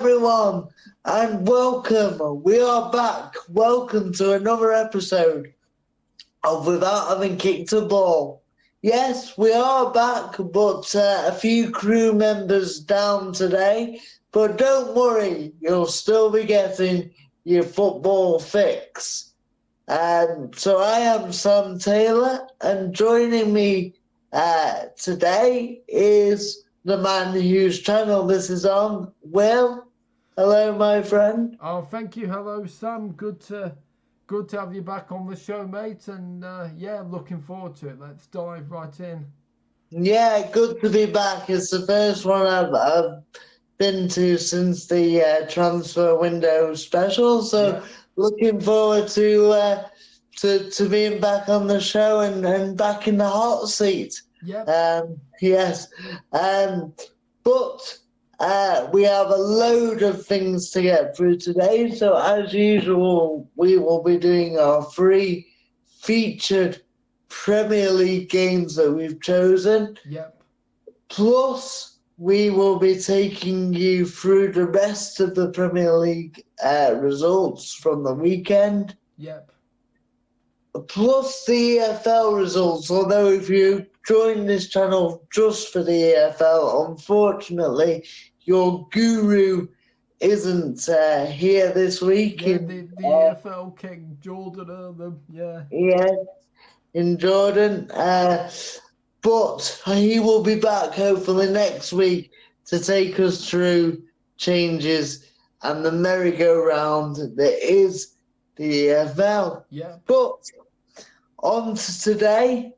everyone, and welcome. We are back. Welcome to another episode of Without Having Kicked a Ball. Yes, we are back, but a few crew members down today. But don't worry, you'll still be getting your football fix. So I am Sam Taylor, and joining me today is the man whose channel this is on, Will. Hello, my friend. Oh, thank you. Hello, Sam. Good to have you back on the show, mate. And yeah, looking forward to it. Let's dive right in. Yeah, good to be back. It's the first one I've been to since the transfer window special. So looking forward to being back on the show and back in the hot seat. Yes. But we have a load of things to get through today. So as usual, we will be doing our 3 featured Premier League games that we've chosen. Plus, we will be taking you through the rest of the Premier League results from the weekend. Plus the EFL results, although if you join this channel just for the EFL, unfortunately, your guru isn't here this week. The EFL King, Jordan Eartham, Yeah, in Jordan. But he will be back hopefully next week to take us through changes and the merry-go-round that is the EFL. But on to today.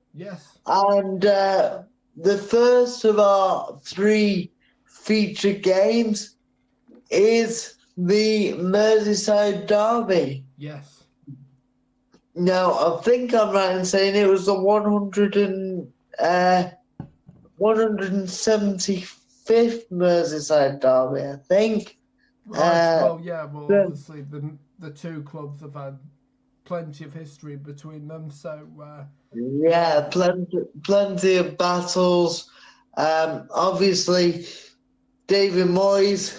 And the first of our 3 featured games is the Merseyside derby. Now, I think I'm right in saying it was the 175th Merseyside derby, I think. Obviously the 2 clubs have had plenty of history between them, so plenty of battles. Obviously, David Moyes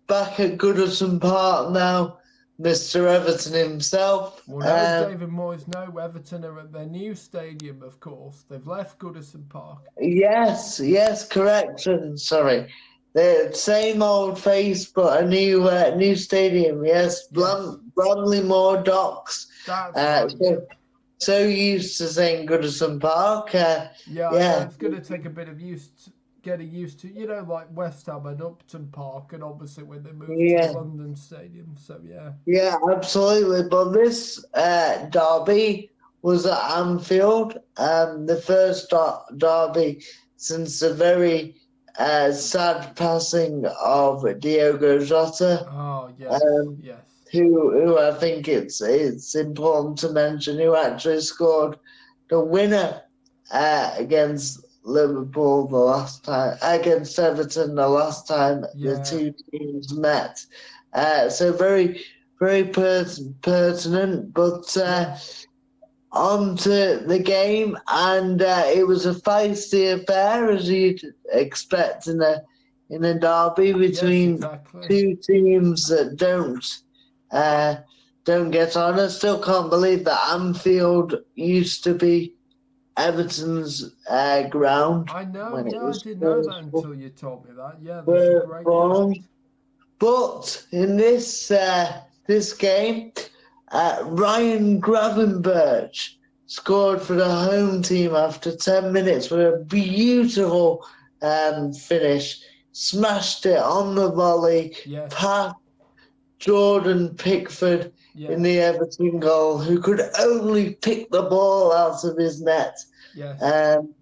back at Goodison Park now, Mr. Everton himself. David Moyes, no, Everton are at their new stadium, of course. They've left Goodison Park. Yes, correction, sorry. The same old face, but a new stadium, yes. Bramley Moore Docks. So used to saying Goodison Park. I know it's going to take a bit of getting used to, like West Ham and Upton Park, and obviously when they moved to the London Stadium, so Yeah, absolutely. But this derby was at Anfield, the first derby since the very sad passing of Diogo Jota. Who I think it's important to mention, who actually scored the winner against Liverpool the last time, against Everton the last time the 2 teams met. So very, very pertinent, but on to the game, and it was a feisty affair, as you'd expect in a derby between 2 teams that don't get on. I still can't believe that Anfield used to be Everton's ground. I know, I didn't know that until you told me that. That's a great fact. But in this game, Ryan Gravenberch scored for the home team after 10 minutes with a beautiful finish. Smashed it on the volley, past Jordan Pickford in the Everton goal, who could only pick the ball out of his net. And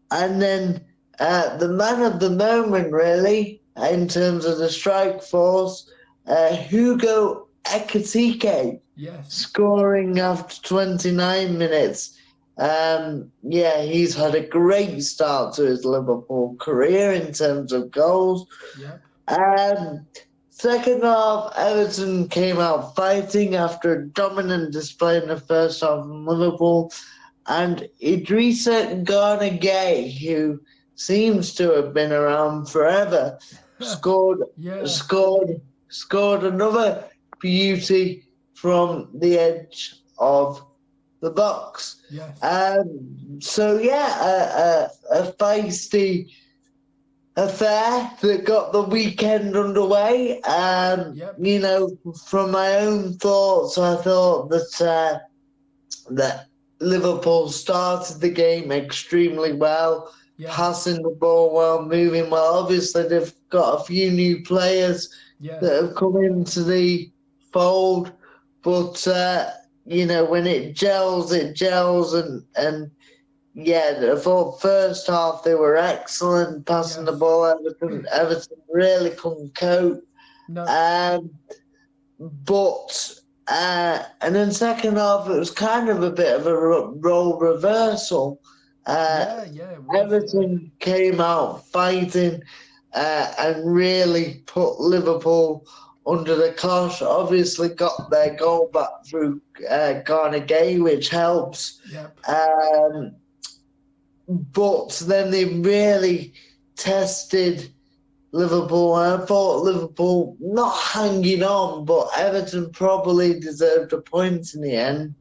then the man of the moment, really, in terms of the strike force, Hugo Ekitike, scoring after 29 minutes. He's had a great start to his Liverpool career in terms of goals. Second half, Everton came out fighting after a dominant display in the first half from Liverpool. And Idrissa Gana Gueye, who seems to have been around forever, scored Yeah. scored another beauty from the edge of the box. Yes. So yeah, a feisty affair that got the weekend underway. Yep. You know, from my own thoughts, I thought that Liverpool started the game extremely well, Yeah. passing the ball well, moving well. Obviously, they've got a few new players Yeah. that have come into the fold, but you know, when it gels, and yeah, I thought first half they were excellent passing the Yes. ball. Everton really couldn't cope. No. But and then second half it was kind of a bit of a role reversal. Yeah, it was. Everton came out fighting and really put Liverpool under the cosh. Obviously got their goal back through Carnegie, which helps. Yep. But then they really tested Liverpool. And I thought Liverpool not hanging on, but Everton probably deserved a point in the end.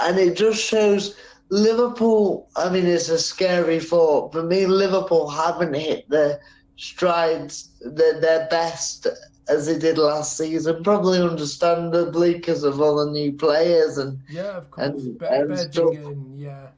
And it just shows Liverpool. I mean, it's a scary thought. For me, Liverpool haven't hit their strides, their best as they did last season, probably understandably because of all the new players and yeah, of course, and stuff. yeah.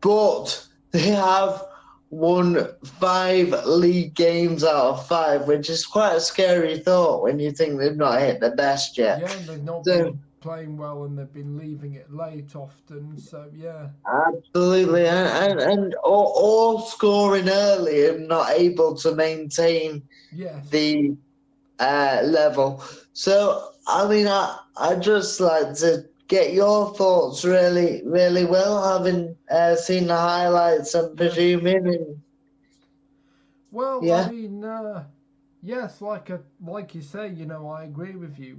But they have won 5 league games out of 5, which is quite a scary thought when you think they've not hit their best yet. Yeah, and they've not So, been playing well, and they've been leaving it late often. So yeah, absolutely, and all scoring early and not able to maintain yes, the level. So, I mean, I just like to get your thoughts really, really well, having seen the highlights, I'm yes. presuming. And, Well, I yeah. mean, yes, like you say, you know, I agree with you.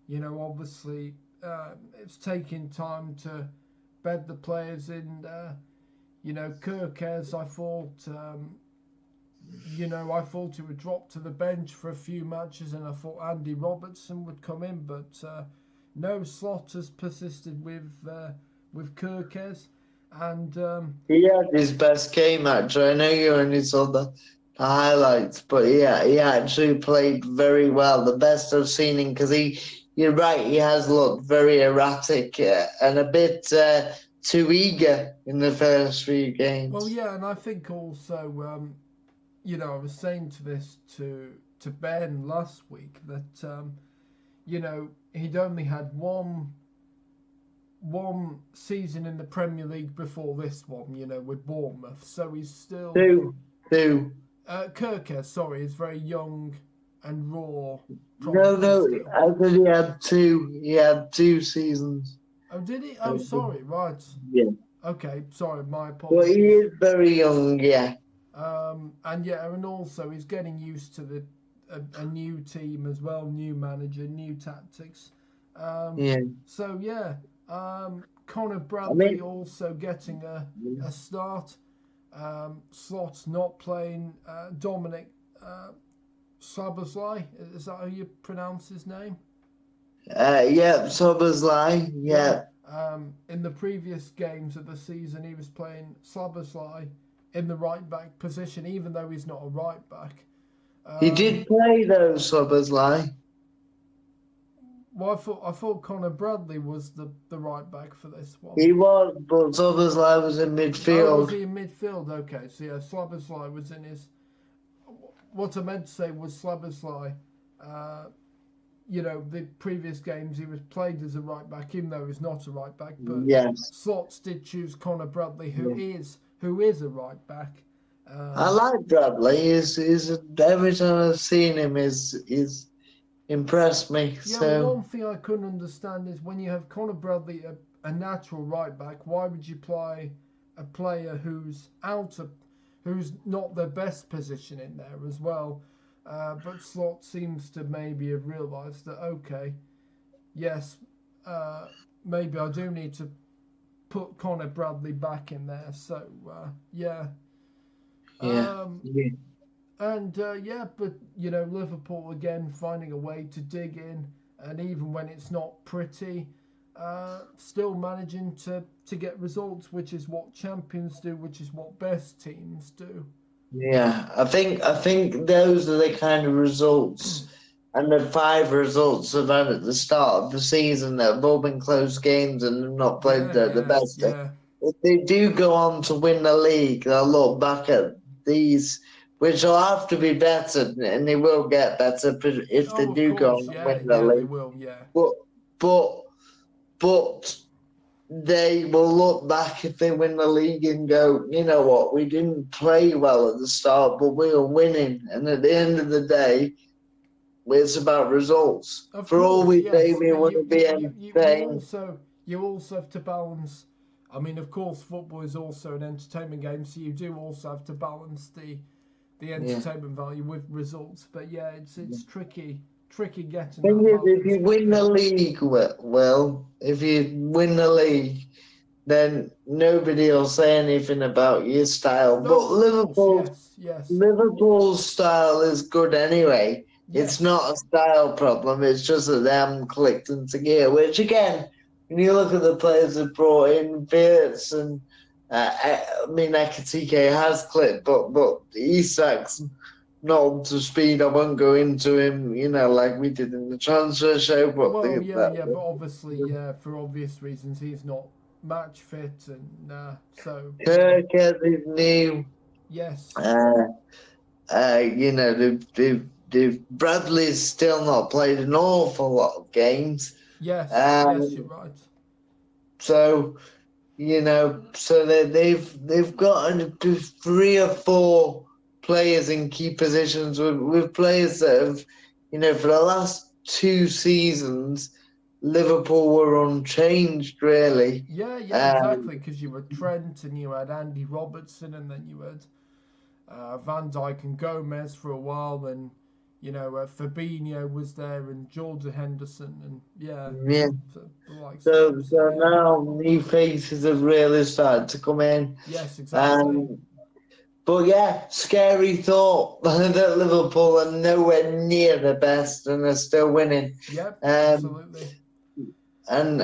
You know, obviously, it's taking time to bed the players in. You know, Kirkes, I thought, I thought he would drop to the bench for a few matches, and I thought Andy Robertson would come in, but no, Slot has persisted with Kirkes, and He had his best game, actually. I know you only saw the highlights, but yeah, he actually played very well. The best I've seen him, because you're right, he has looked very erratic and a bit too eager in the first few games. well, yeah, and I think also, you know, I was saying to Ben last week that you know, he'd only had one season in the Premier League before this one, you know, with Bournemouth. So he's still Two. Kirkes, sorry, is very young and raw. No, Still. I think he had two. He had 2 seasons. Oh, did he? Oh, sorry, right. Yeah. Okay, sorry, my But apologies. he is very young, yeah. And yeah, and also he's getting used to a new team as well, new manager, new tactics. Yeah. So yeah, Connor Bradley also getting a start. Slot's not playing. Dominic Szoboszlai, is that how you pronounce his name? Yeah, Szoboszlai, yeah. In the previous games of the season, he was playing Szoboszlai in the right back position, even though he's not a right back. He did play though, Szoboszlai. Well, I thought Connor Bradley was the right back for this one. He was, but Szoboszlai was in midfield. Oh, was he in midfield? Okay, so yeah, Szoboszlai was in his. What I meant to say was Szoboszlai. You know, the previous games he was played as a right back, even though he's not a right back. But yes, Slots did choose Connor Bradley, who is a right back. I like Bradley. He's every time I've seen him, is impressed me. Yeah, So well, one thing I couldn't understand is when you have Connor Bradley, a natural right back, why would you play a player who's not their best position in there as well? But Slot seems to maybe have realised that, okay, yes, maybe I do need to put Connor Bradley back in there. So, yeah. yeah. And but Liverpool again finding a way to dig in, and even when it's not pretty, still managing to get results, which is what champions do, which is what best teams do. Yeah, I think those are the kind of results and the five results I've had at the start of the season that have all been close games and have not played Yeah, the yeah, best. yeah. If they do go on to win the league, they'll look back at these, which will have to be better, and they will get better if they Oh, of do go course, on and yeah, win the yeah, they league. will, yeah. But but but they will look back if they win the league and go, you know what, we didn't play well at the start, but we were winning. And at the end of the day, it's about results. Of For all course, we say, yes, we but want to be entertained. you also have to balance. I mean, of course, football is also an entertainment game, so you do also have to balance the Yeah. entertainment value with results. But yeah, it's tricky getting Thing that is, if balance. you win the league, well, if you win the league, then nobody will say anything about your style. No, But of course, yes, yes, Liverpool's style is good anyway. It's yes, not a style problem. It's just that they haven't clicked into gear. Which again, when you look at the players they brought in, Beerts and I mean Ekatike has clicked, but Isak's not up to speed. I won't go into him, like we did in the transfer show. But Well, yeah, yeah, but obviously, yeah, for obvious reasons, he's not match fit, and so Kirk is new. yes, Uh, Bradley's still not played an awful lot of games. yes, yes, you're Um, right. so so they've got three or four players in key positions with players that have, for the last two seasons, Liverpool were unchanged really. Yeah, yeah, Um, exactly. Because you had Trent and you had Andy Robertson, and then you had Van Dijk and Gomez for a while, and Fabinho was there, and Jordan Henderson, and yeah, yeah. the likes of So them. So so yeah, now new faces have really started to come in. yes, exactly. Um, But yeah, scary thought that Liverpool are nowhere near the best and are still winning. Yep, Um, absolutely. and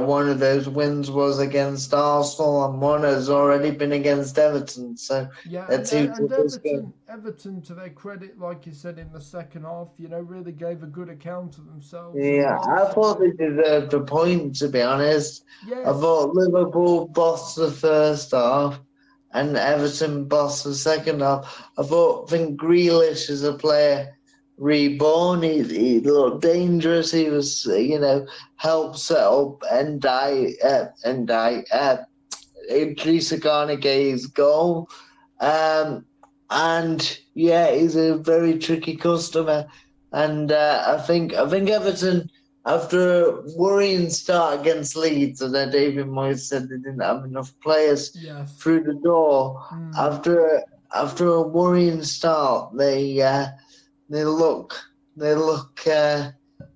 one of those wins was against Arsenal, and one has already been against Everton. So Yeah, let's and see and what this game. Everton, to their credit, like you said in the second half, really gave a good account of themselves as Yeah, well. I So thought they deserved a point, to be honest. I yes, thought Liverpool bossed the first half and Everton bossed the second half. I think Grealish is a player reborn. He looked dangerous. He was, helped set up Idrissa Gana Gay's goal. Um, and yeah, he's a very tricky customer. And I think Everton, after a worrying start against Leeds, and then David Moyes said they didn't have enough players yes, through the door. mm, After a worrying start, they look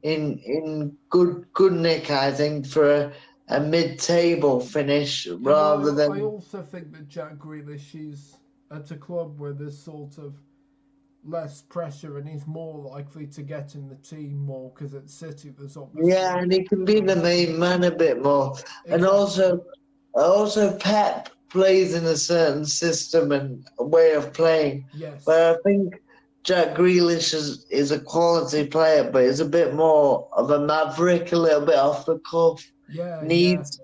in good nick, I think, for a mid-table finish yeah. rather Well, I than. also think that Jack Grealish is at a club where there's sort of less pressure, and he's more likely to get in the team more because at City there's Yeah, obviously and he can be the obviously main man a bit more. And exactly. also Pep plays in a certain system and a way of playing. Yes. But I think Jack Grealish is a quality player, but he's a bit more of a maverick, a little bit off the cuff. Yeah, yeah, Needs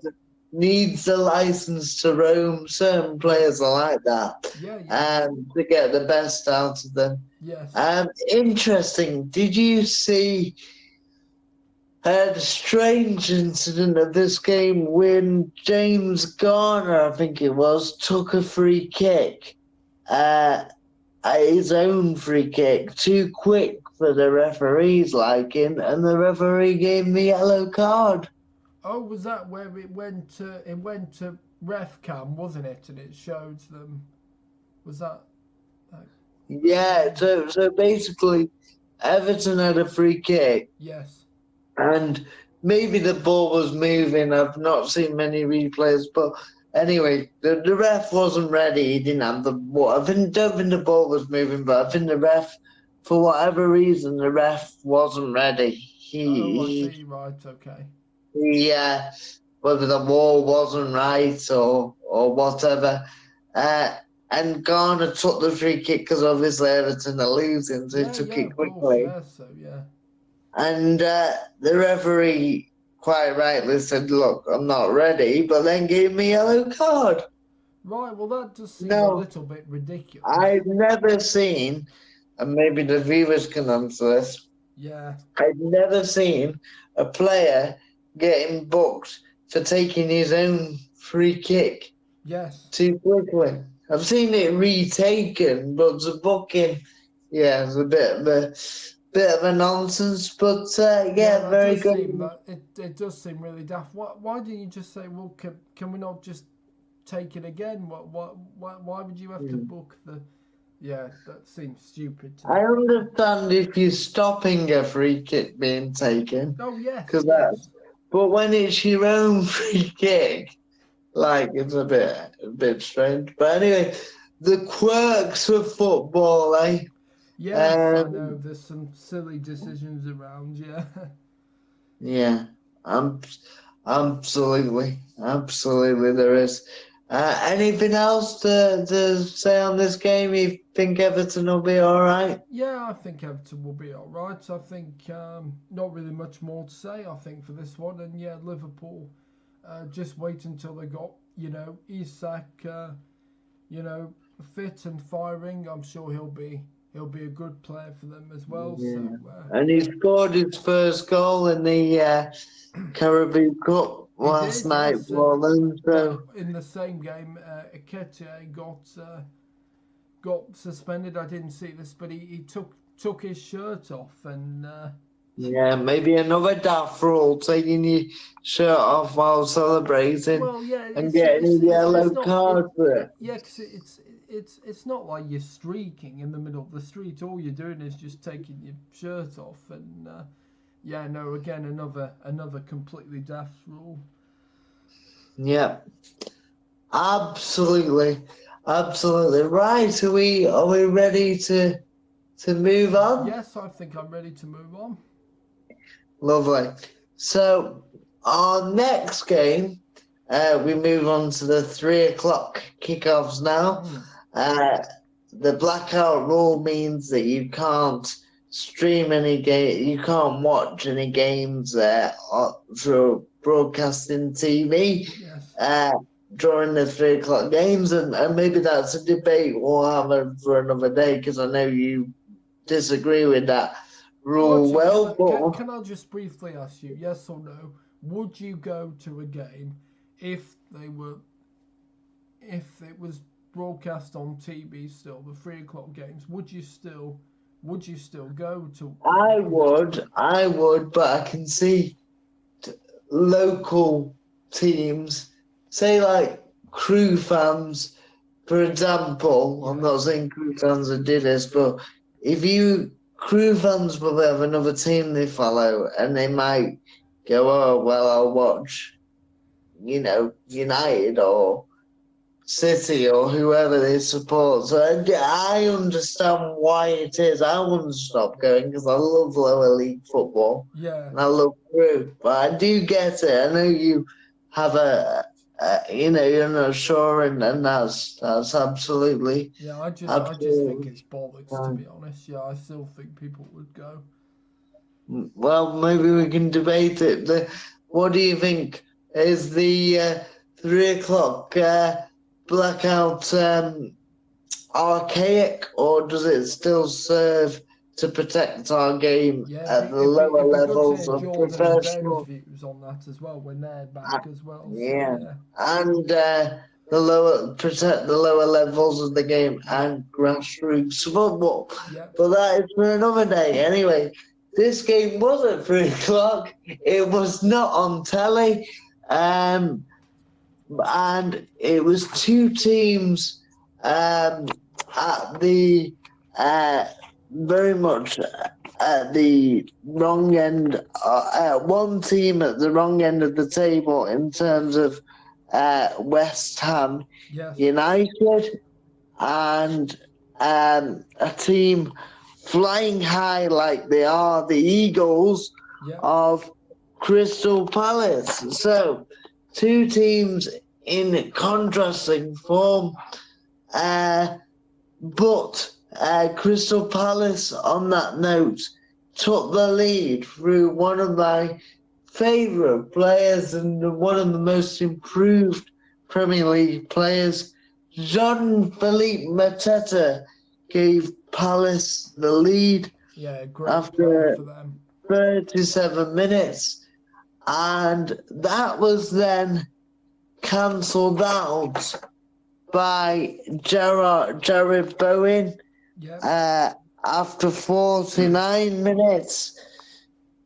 needs a license to roam. Certain yeah, players are like that, yeah, yeah. and to get the best out of them. Yes. Interesting. Did you see? Had a strange incident of this game when James Garner, I think it was, took a free kick, uh, his own free kick, too quick for the referee's liking, and the referee gave him the yellow card. Oh, was that where it went to? It went to ref cam, wasn't it? And it showed them. Was that? Like, Yeah, yeah. so basically, Everton had a free kick, Yes. and maybe the ball was moving. I've not seen many replays, but Anyway, the ref wasn't ready. He didn't have the ball. Don't think the ball was moving, but I think the ref, for whatever reason, the ref wasn't ready. Oh, I see. Right. Okay. Whether the ball wasn't right or whatever. And Garner took the free kick because obviously Everton are losing, so he took it Of course. quickly. Yeah. So yeah. And the referee quite rightly said, "Look, I'm not ready," but then gave me a yellow card. Right. Well, that does seem a No, little bit ridiculous. I've never seen, and maybe the viewers can answer this. Yeah. I've never seen a player getting booked for taking his own free kick Yes. too quickly. I've seen it retaken, but the booking, yeah, it's a bit of a nonsense. But That very does good. seem that it does seem really daft. Why didn't you just say, well, can we not just take it again? Why would you have to book the? Yeah, that seems stupid to me. I understand if you're stopping a free kick being taken, Oh yes, because yes. but when it's your own free kick, like it's a bit strange. But anyway, the quirks of football, eh? Yes, I know. There's some silly decisions around. Yeah. Yeah, absolutely, absolutely, there is. Anything else to say on this game? You think Everton will be all right? Yeah, I think Everton will be all right. I think not really much more to say. I think for this one, and yeah, Liverpool. Just wait until they got Isak, fit and firing. I'm sure he'll be a good player for them as well. Yeah. So And he scored his first goal in the Caribbean Cup he last did, night yes. for them. Well, So in the same game, Eketiah got suspended. I didn't see this, but he took his shirt off and. yeah, maybe another daft rule, taking your shirt off while celebrating Well, yeah, and getting a it's yellow not card for it. yeah, 'cause it's not like you're streaking in the middle of the street. All you're doing is just taking your shirt off, and yeah, no, again another completely daft rule. Yeah, absolutely, absolutely. Right, are we ready to move on? Yes, I think I'm ready to move on. Lovely. So our next game, we move on to the 3 o'clock kickoffs now. The blackout rule means that you can't stream any game, you can't watch any games through broadcasting TV Yes. during the 3 o'clock games, and maybe that's a debate we'll have for another day because I know you disagree with that Well, rule. actually, But can I just briefly ask you, yes or no? Would you go to a game if it was broadcast on TV still, the 3 o'clock games? Would you still go to? I would, but I can see local teams, say like Crew fans, for example. I'm not saying Crew fans that did this, but if you Crew fans will have another team they follow, and they might go, "Oh well, I'll watch, United or City or whoever they support." So I understand why it is. I wouldn't stop going because I love lower league football Yeah. and I love Crew. But I do get it. I know you have you're not sure, and that's absolutely. Yeah, I just think Absolutely. it's bollocks, to be honest. Yeah, I still think people would go. Well, maybe we can debate it. What do you think? Is the 3 o'clock blackout archaic, or does it still serve to protect our game Yeah, at the it'd lower be good to levels hear of Jordan and Ben's professional? views on that as well when they're back as well. So Yeah, yeah. and protect the lower levels of the game and grassroots football. Yep. But that is for another day. Anyway, this game was at 3 o'clock. It was not on telly, and it was two teams at the very much at the wrong end. One team at the wrong end of the table in terms of West Ham Yes. United, and a team flying high like they are, the Eagles Yep. of Crystal Palace. So, two teams in contrasting form, but Crystal Palace, on that note, took the lead through one of my favourite players and one of the most improved Premier League players. Jean-Philippe Mateta gave Palace the lead Great play after for them. 37 minutes, and that was then cancelled out by Jared Bowen Yep. after 49 minutes,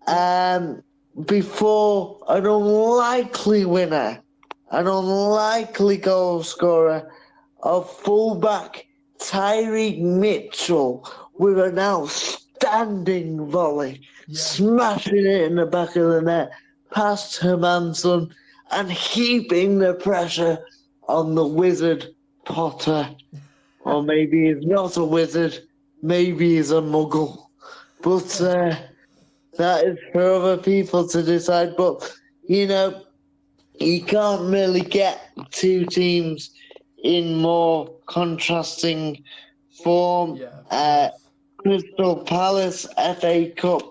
Yep. before an unlikely winner, an unlikely goal scorer of fullback Tyreek Mitchell with an outstanding volley, smashing it in the back of the net past Hermanson and heaping the pressure on the wizard Potter. Or maybe he's not a wizard, maybe he's a muggle. But that is for other people to decide. But, you know, you can't really get two teams in more contrasting form. Crystal Palace FA Cup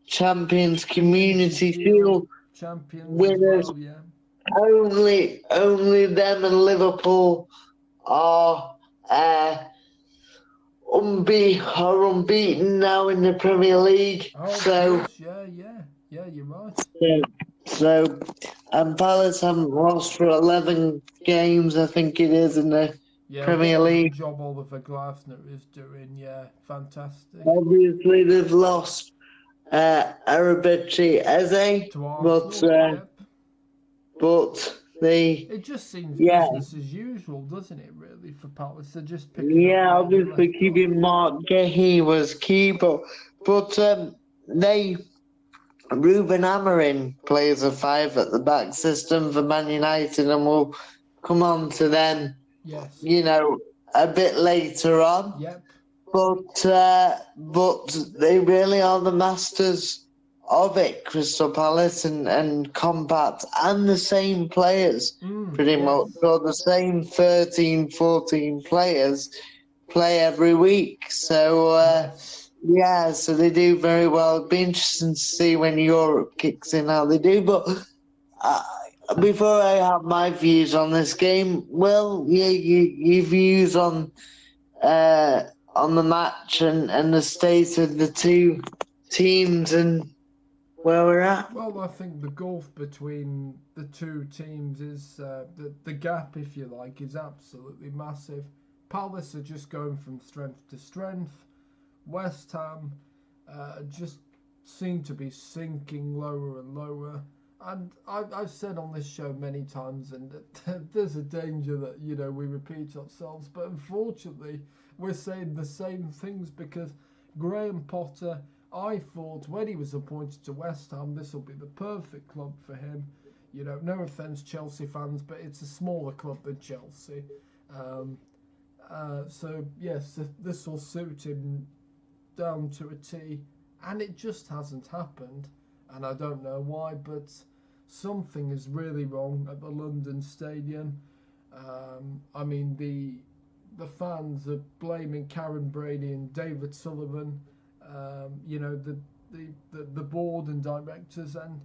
champions, Community Shield champions winners. as well, yeah. Only them and Liverpool are unbeaten now in the Premier League. Oh, yeah, you're right. So, and Palace haven't lost for 11 games, I think it is, in the Premier League. What a job Oliver Glasner is doing, fantastic. Obviously, they've lost Arabici Eze, but they... It just seems business as usual, doesn't it, really, for Palace? They're just picking up obviously keeping Mark Gahey was key, but Ruben Amorim plays a 5 at the back system for Man United, and we'll come on to them, you know, a bit later on. Yep. But they really are the masters of it, Crystal Palace, and compact, and the same players, pretty much. So the same 13, 14 players play every week. So, so they do very well. It'll be interesting to see when Europe kicks in how they do. But before I have my views on this game, Will, your views on the match and the state of the two teams and where we're at? Well, I think the gulf between the two teams is the gap, if you like, is absolutely massive. Palace are just going from strength to strength. West Ham just seem to be sinking lower and lower. And I've said on this show many times, and there's a danger that, we repeat ourselves. But unfortunately, we're saying the same things because Graham Potter, I thought when he was appointed to West Ham, this will be the perfect club for him. No offence, Chelsea fans, but it's a smaller club than Chelsea. So, yes, this will suit him down to a T. And it just hasn't happened. And I don't know why, but something is really wrong at the London Stadium. I mean, the fans are blaming Karen Brady and David Sullivan, the board and directors, and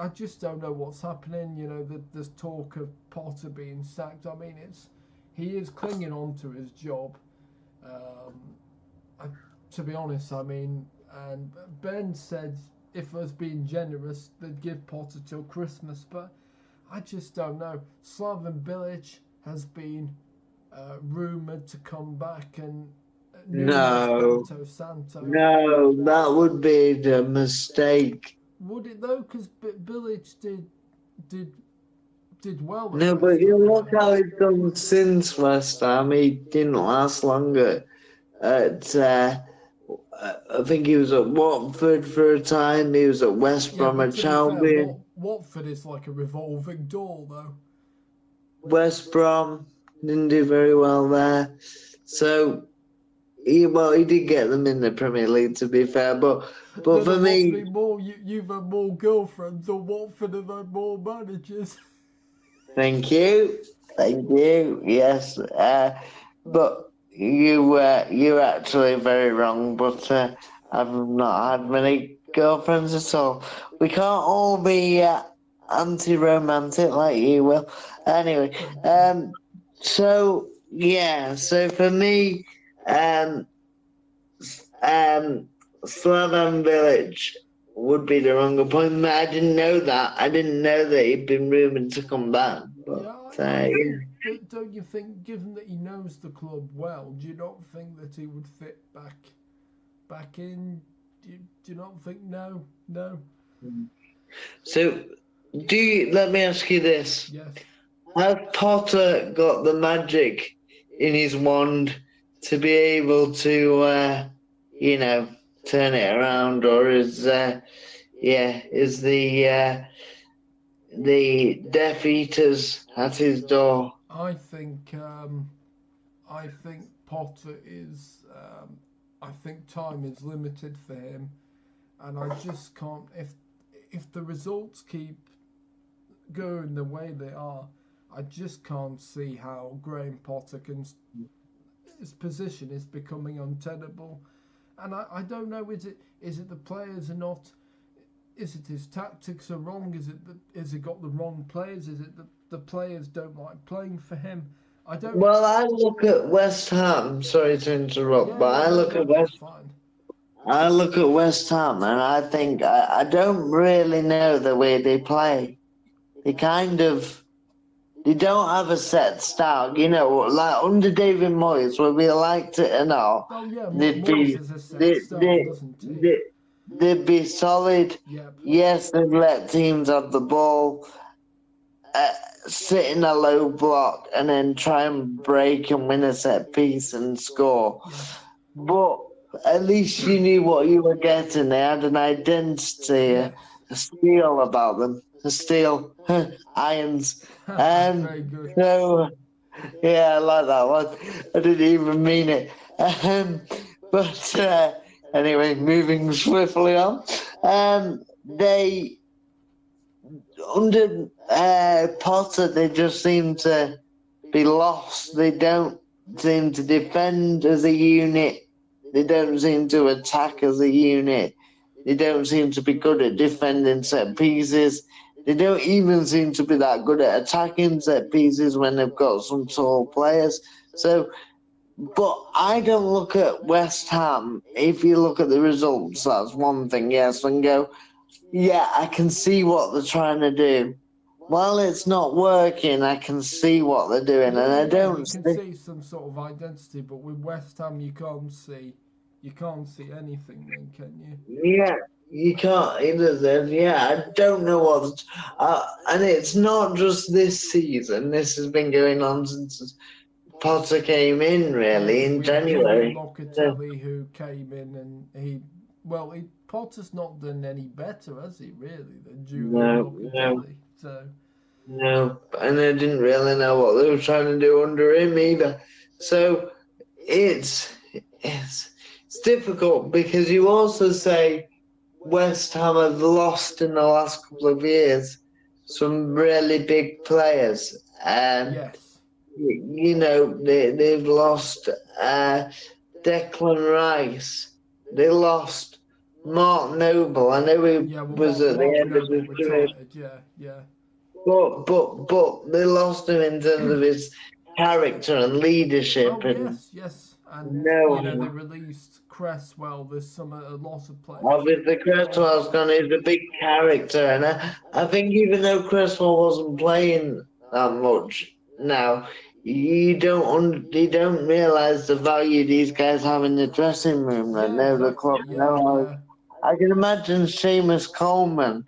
I just don't know what's happening. There's talk of Potter being sacked. I mean, he is clinging on to his job. To be honest, I mean, and Ben said if I was being generous, they'd give Potter till Christmas, but I just don't know. Slaven Bilic has been rumoured to come back, and No, that would be a mistake. Would it though? Because Bilic did well. No, but you look how he's done since West Ham. He didn't last longer. I think he was at Watford for a time. He was at West Bromwich Albion. Watford is like a revolving door, though. West Brom didn't do very well there. So, he did get them in the Premier League, to be fair. But Then for it must me, be more. You've had more girlfriends, or Watford have had more managers. thank you. Yes, but you're actually very wrong. But I've not had many girlfriends at all. We can't all be anti-romantic like you will. Anyway, so yeah, so for me, um, Slaven Village would be the wrong appointment. I didn't know that. I didn't know that he'd been rumoured to come back. But Yeah, I think. Don't you think, given that he knows the club well, do you not think that he would fit back in? Do you not think? No. So, let me ask you this: Yes. has Potter got the magic in his wand to be able to, turn it around, or is the Death Eaters at his door? I think. I think Potter is. I think time is limited for him, and I just can't. If the results keep going the way they are, I just can't see how Graham Potter can. His position is becoming untenable, and I don't know. Is it the players are not? Is it his tactics are wrong? Is he got the wrong players? Is it the players don't like playing for him? I don't. Well, I look at West Ham. Sorry to interrupt, but Yeah, no, that's fine. I look at West Ham, and I think I don't really know the way they play. They kind of they don't have a set style, like under David Moyes, where we liked it or not. Oh yeah, They'd Moyes be has a set they style, they doesn't he? they they'd be solid. Yep. Yes, they'd let teams have the ball, uh, sit in a low block, and then try and break and win a set piece and score. Yes. But at least you knew what you were getting. They had an identity, Yes. a steel about them, a steel irons. Very good. So yeah, I like that one. I didn't even mean it. But anyway, moving swiftly on. They under Potter, they just seem to be lost. They don't seem to defend as a unit. They don't seem to attack as a unit. They don't seem to be good at defending set pieces. They don't even seem to be that good at attacking set pieces when they've got some tall players. So, but I don't look at West Ham. If you look at the results, that's one thing, yes, and go, yeah, I can see what they're trying to do. While it's not working, I can see what they're doing, and I You don't can see. see some sort of identity, but with West Ham, you can't see. You can't see anything, then, can you? Yeah, you can't either. Then, yeah, I don't know what. And it's not just this season. This has been going on since Potter came in, really, Yes, in we had Julian January. So, Locatelli who came in and Potter's not done any better, has he? Really, than Julian no, Locatelli. So no, and I didn't really know what they were trying to do under him either. So it's it's difficult because you also say West Ham have lost in the last couple of years some really big players. yes, They've lost Declan Rice. They lost Mark Noble. I know he yeah. Well, was at the Mark end of Noble his career, retired. Yeah. but they lost him in terms of his character and leadership Oh and yes, and they no. released Cresswell. There's a lot of players that Obviously, gone. Cresswell's gone. He's a big character, and I think even though Cresswell wasn't playing that much now, you don't realise the value these guys have in the dressing room. That Yeah, know the exactly. club. Yeah. I can imagine Seamus Coleman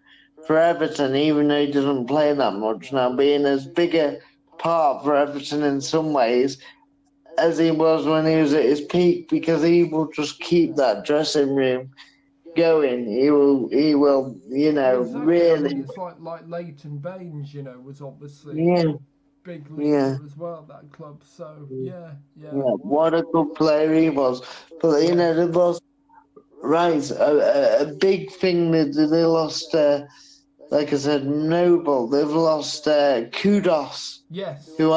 for Everton, even though he doesn't play that much now, being as big a part for Everton in some ways as he was when he was at his peak, because he will just keep that dressing room going. He will, Exactly. I mean, really, it's like Leighton Baines, was obviously yeah, big Yeah. leader as well at that club. So yeah, Yeah, yeah, what a good player he was. But yes, there was right a big thing that they lost. Like I said, Noble. They've lost Kudos, yes, who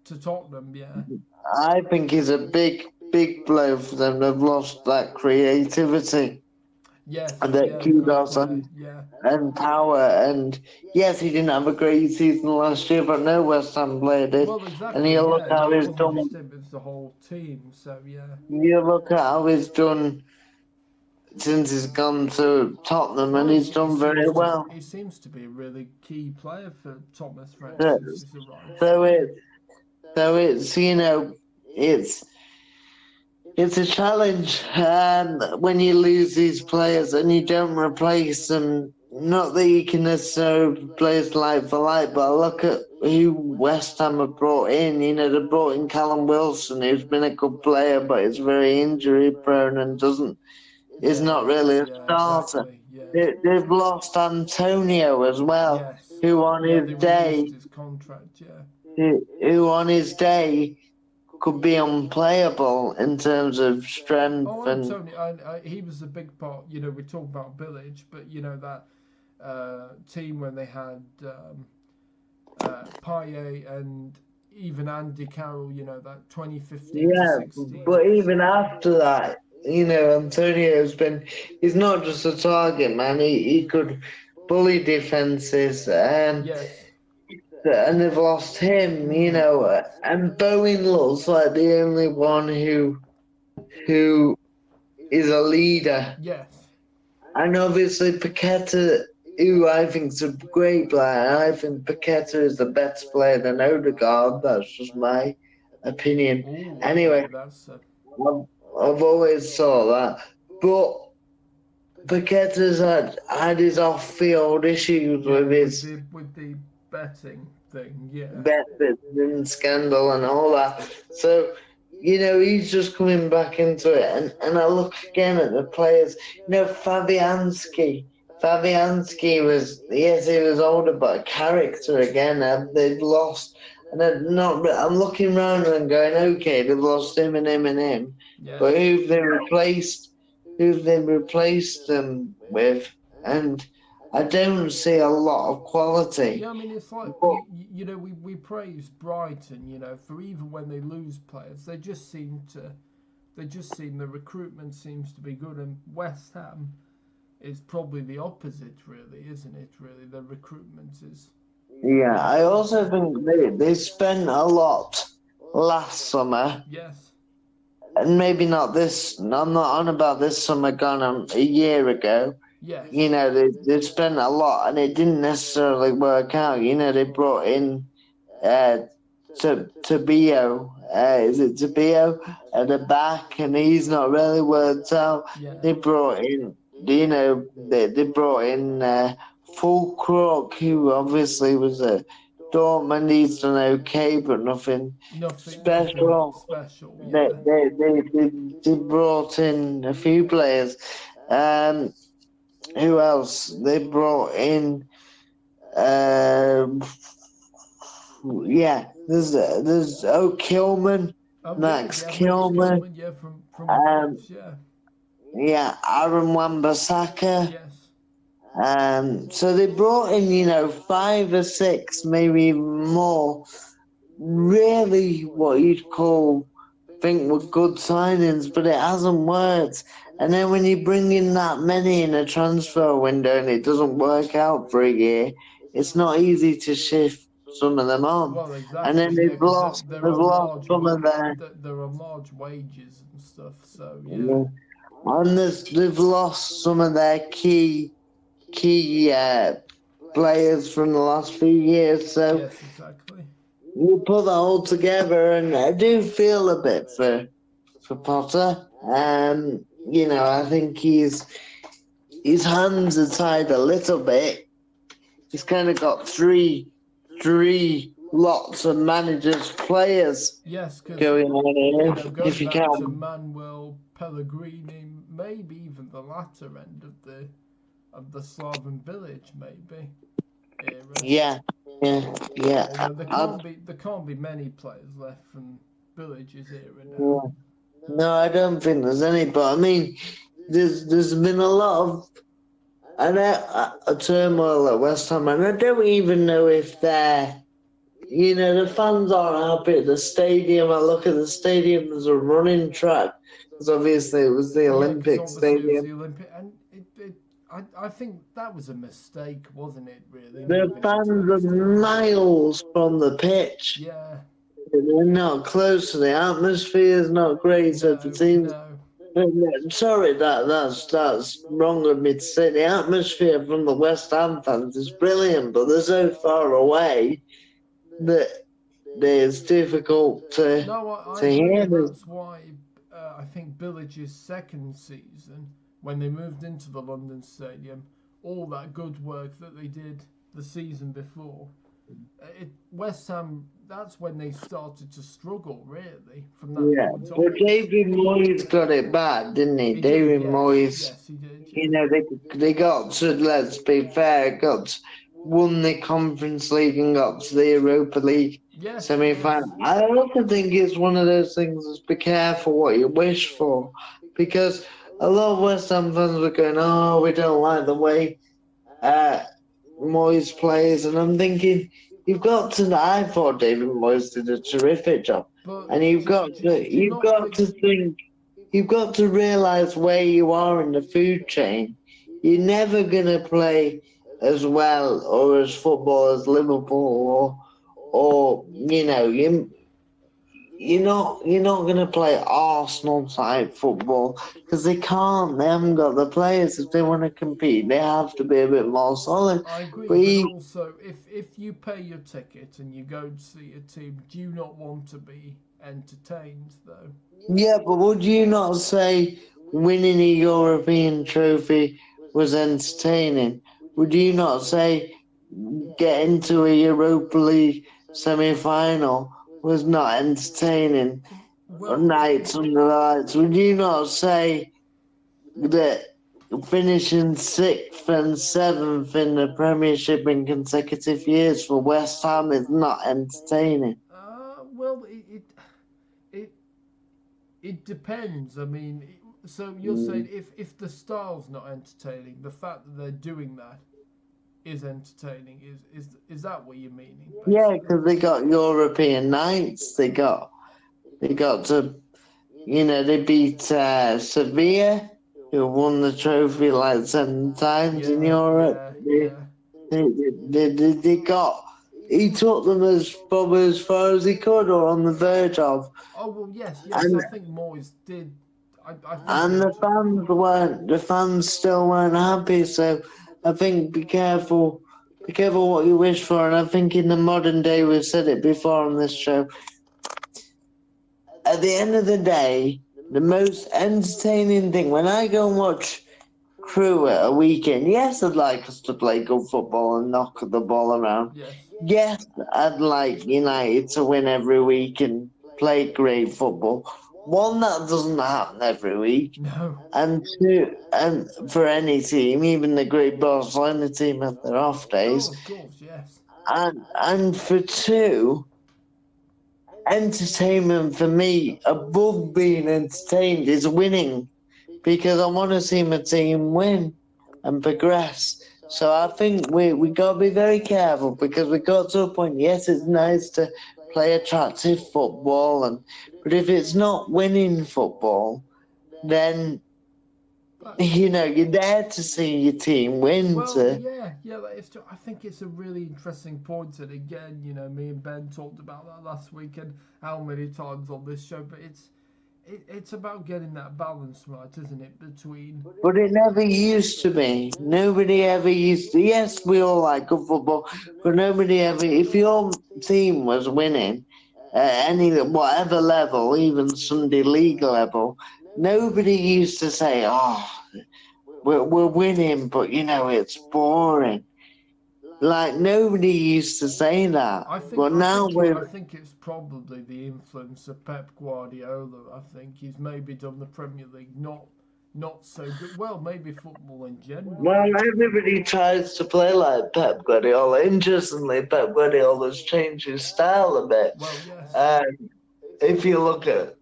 to Tottenham. Yeah, I think is a big blow for them. They've lost that creativity yes, and that yeah, good Kudos player. Yeah. and power. And yes, he didn't have a great season last year, but no West Ham player did. Well, And exactly. you look Yeah, how it he's wasn't done. just him; it was the whole team. So yeah. You look at how he's done since he's gone to Tottenham, and Well, he's done very well. he seems to be a really key player for Thomas Frank So, since he's arrived. so it, so it's it's it's a challenge when you lose these players and you don't replace them. Not that you can necessarily replace like for like, but look at who West Ham have brought in. They brought in Callum Wilson, who's been a good player, but is very injury prone and is not Yes, really a yeah, starter. exactly. Yeah. They've lost Antonio as well, Yes. who on Yeah, his they day, reduced his contract. Yeah. who on his day could be unplayable in terms of Oh, strength and Antonio, he was a big part. We talk about Village, but that team when they had Payet and even Andy Carroll. That 2015 to yeah. 16. But even after that, he's not just a target man. He could bully defenses, Yes. and they've lost him. Mm. And Bowen looks like the only one who is a leader. Yes. And obviously Paqueta, who I think is a great player, I think Paqueta is the better player than Odegaard. That's just my opinion. Oh, Anyway, okay. That's I've, I've always thought that. But Paqueta's had his off-field issues yeah, with with his the betting thing. Yeah. benefits and scandal and all that. So, he's just coming back into it. And I look again at the players. Fabianski. Fabianski was, yes, he was older, but a character again. And they've lost. And I'm looking round and going, okay, they've lost him and him and him. Yes. But who've they replaced them with? And I don't see a lot of quality. Yeah, I mean it's like But we praise Brighton, for even when they lose players, the recruitment seems to be good, and West Ham is probably the opposite, really, isn't it? Really, the recruitment yeah, is I also decent. think they spent a lot last summer, Yes, and maybe not this. I'm not on about this summer gone a year ago. yes, They spent a lot, and it didn't necessarily work out. They brought in uh, Tabio. Is it Tabio at the back, and he's not really worked out. yeah, They brought in, they brought in Fulcrook, who obviously was a Dortmund. He's done okay, but nothing nothing special. special. They Yeah, they they, they, they brought in a few players. Um, who else? They brought in. Um, yeah, there's Kilman, oh Max Max Kilman, Kilman, yeah, from um, Wolves, yeah, yeah, Aaron Wan-Bissaka. yes, So they brought in, 5 or 6, maybe even more. Really, what you'd think were good signings, but it hasn't worked. And then when you bring in that many in a transfer window and it doesn't work out for a year, it's not easy to shift some of them on. well, And then exactly, yeah, because they've lost some of their, there are large wages and stuff. So yeah, yeah. And they've lost some of their key players from the last few years. So yes, exactly. you put that all together, and I do feel a bit for Potter. I think his hands are tied a little bit. He's kind of got three lots of managers, players Yes, because going on here. If going you back to count, Manuel Pellegrini, maybe even the latter end of the Slaven village, maybe. era. Yeah, yeah, Yeah, yeah. there can't be many players left from Village's era now. Yeah. No, I don't think there's any. But I mean, there's been a lot of a turmoil at West Ham, and I don't even know if they're. The fans aren't happy at the stadium. I look at the stadium as a running track because obviously it was the Yeah, because Olympic obviously it was Stadium. the Olympic, and I think that was a mistake, wasn't it? Really The moving it to fans that are stadium. miles from the pitch. Yeah, They're not close to the atmosphere. Is not great. So the no, teams. no. Sorry, that's wrong of me to say. The atmosphere from the West Ham fans is brilliant, but they're so far away that it's difficult No, I to agree, hear and them. that's why I think Village's second season, when they moved into the London Stadium, all that good work that they did the season before, West Ham, that's when they started to struggle, really, from that Yeah, point but onwards. David Moyes got it bad, didn't he? He did, David yes, Moyes, yes, he did, yeah. they got to, let's be fair, won the Conference League and got to the Europa League Yes, semi-final. yes. I also think it's one of those things is be careful what you wish for, because a lot of West Ham fans were going, "Oh, we don't like the way uh, Moyes plays," and I'm thinking, you've got to. I thought David Moyes did a terrific job, But and do you not think? you've got to realize where you are in the food chain. You're never gonna play as well or as football as Liverpool or you're not gonna play Arsenal type football because they can't. They haven't got the players. If they want to compete, they have to be a bit more solid. I agree, But but he, also if you pay your ticket and you go to see a team, do you not want to be entertained though? yeah, but would you not say winning a European trophy was entertaining? Would you not say getting to a Europa League semi-final was not entertaining? Well, Nights under the lights. Would you not say that finishing sixth and seventh in the Premiership in consecutive years for West Ham is not entertaining? well, it it depends. I mean, so you're saying Mm. if the style's not entertaining, the fact that they're doing that is entertaining. Is that what you're meaning, Yeah, basically? because they got European nights. They got to they beat Sevilla, who won the trophy like 7 times in Yeah, Europe. yeah, They, yeah. they got. He took them as probably as far as he could, or on the verge of, Oh well, yes, yes. and I think Moyes did. I think and he. the fans still weren't happy. So I think be careful what you wish for. And I think in the modern day, we've said it before on this show. At the end of the day, the most entertaining thing when I go and watch Crew at a weekend, yes, I'd like us to play good football and knock the ball around. Yes. Yes, I'd like United to win every week and play great football. One, that doesn't happen every week. No. And two, and for any team, even the great Barcelona team have their off Oh, days. of course, yes. And for two, entertainment for me, above being entertained, is winning because I want to see my team win and progress. So I think we got to be very careful because we got to a point. Yes, it's nice to play attractive football, but if it's not winning football, then But you're there to see your team win. well, To yeah, yeah. That is true. I think it's a really interesting point, and again, me and Ben talked about that last week, and how many times on this show. But it's about getting that balance right, isn't it? Between But it never used to be. Nobody ever used to. Yes, we all like good football, but nobody ever. If your team was winning at any whatever level, even Sunday league level, nobody used to say, "Oh, we're winning," but it's boring. Like nobody used to say that. But now I we're think it's probably the influence of Pep Guardiola. I think he's maybe done the Premier League not so good. Well, maybe football in general. Well, everybody tries to play like Pep Guardiola. Interestingly, Pep Guardiola's changed his style a bit. Well, yes. If you look at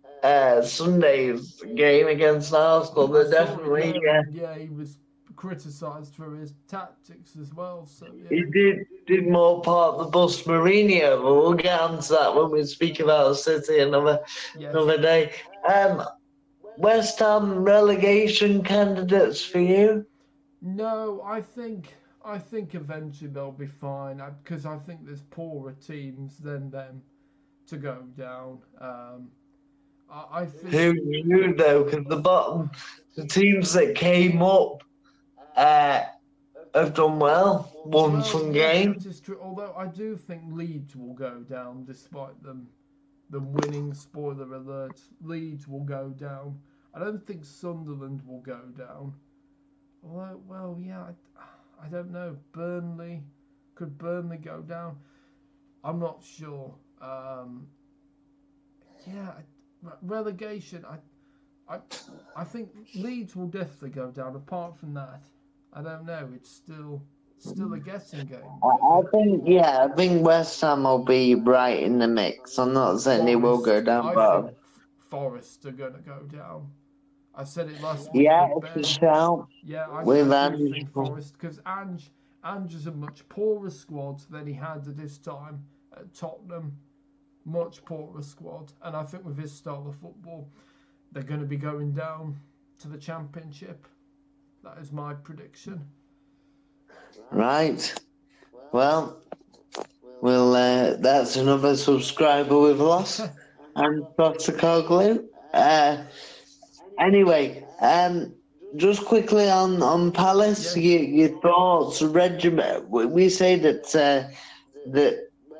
Sunday's game against Arsenal, I they're saw it, definitely yeah, he was criticised for his tactics as well. So he yeah, did more part the bus Mourinho, but we'll get onto that when we speak about City another yes. day. West Ham relegation candidates for you? No, I think eventually they'll be fine because I think there's poorer teams than them to go down. I think. Who knew though? Because the teams that came up uh, have done well, won Well, some yes, games. that is true. Although I do think Leeds will go down despite them winning. Spoiler alert: Leeds will go down. I don't think Sunderland will go down. Although, well, yeah, I don't know. Could Burnley go down? I'm not sure. Yeah, relegation. I, I think Leeds will definitely go down. Apart from that, I don't know. It's still a guessing game. I think West Ham will be right in the mix. I'm not saying they will go down, I but think Forest are gonna go down. I said it last week yeah, with it's a Ben. shout Yeah, I with do think Ange. Forest because Ange is a much poorer squad than he had at his time at Tottenham. Much poorer squad, and I think with his style of football, they're going to be going down to the Championship. That is my prediction. Right. Well, that's another subscriber we've lost. And Dr. Coglu. Anyway, just quickly on Palace, Yes. your thoughts, regiment. We say that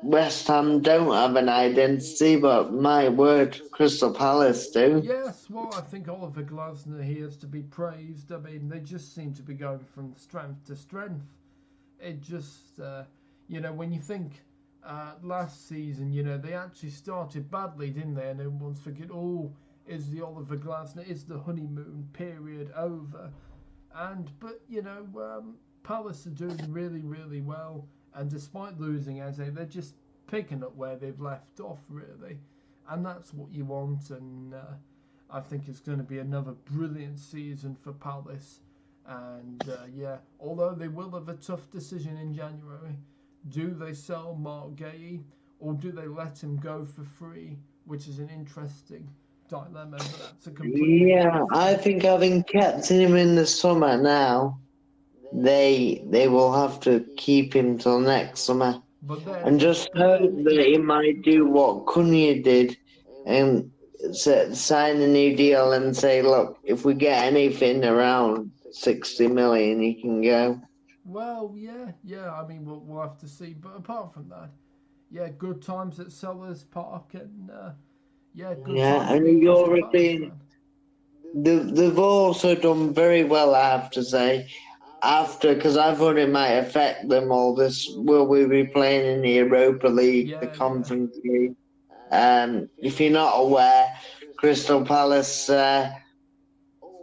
West Ham don't have an identity, but my word, Crystal Palace do. Yes, well, I think Oliver Glasner here is to be praised. I mean, they just seem to be going from strength to strength. It just, when you think last season, they actually started badly, didn't they? And everyone's thinking, oh, is the Oliver Glasner, is the honeymoon period over? But Palace are doing really, really well. And despite losing Eze, they're just picking up where they've left off, really. And that's what you want. And I think it's going to be another brilliant season for Palace. And although they will have a tough decision in January, do they sell Mark Gay or do they let him go for free? Which is an interesting dilemma, but that's a completely different thing. I think having kept him in the summer now, they will have to keep him till next summer. And just hope that he might do what Cunha did and sign a new deal and say, look, if we get anything around 60 million, he can go. Well, yeah. I mean, we'll have to see. But apart from that, yeah, good times at Sellers Park, and good times and being Crystal European. Palace They've also done very well, I have to say. Because I thought it might affect them all this. Will we be playing in the Europa League, the Conference League? If you're not aware, Crystal Palace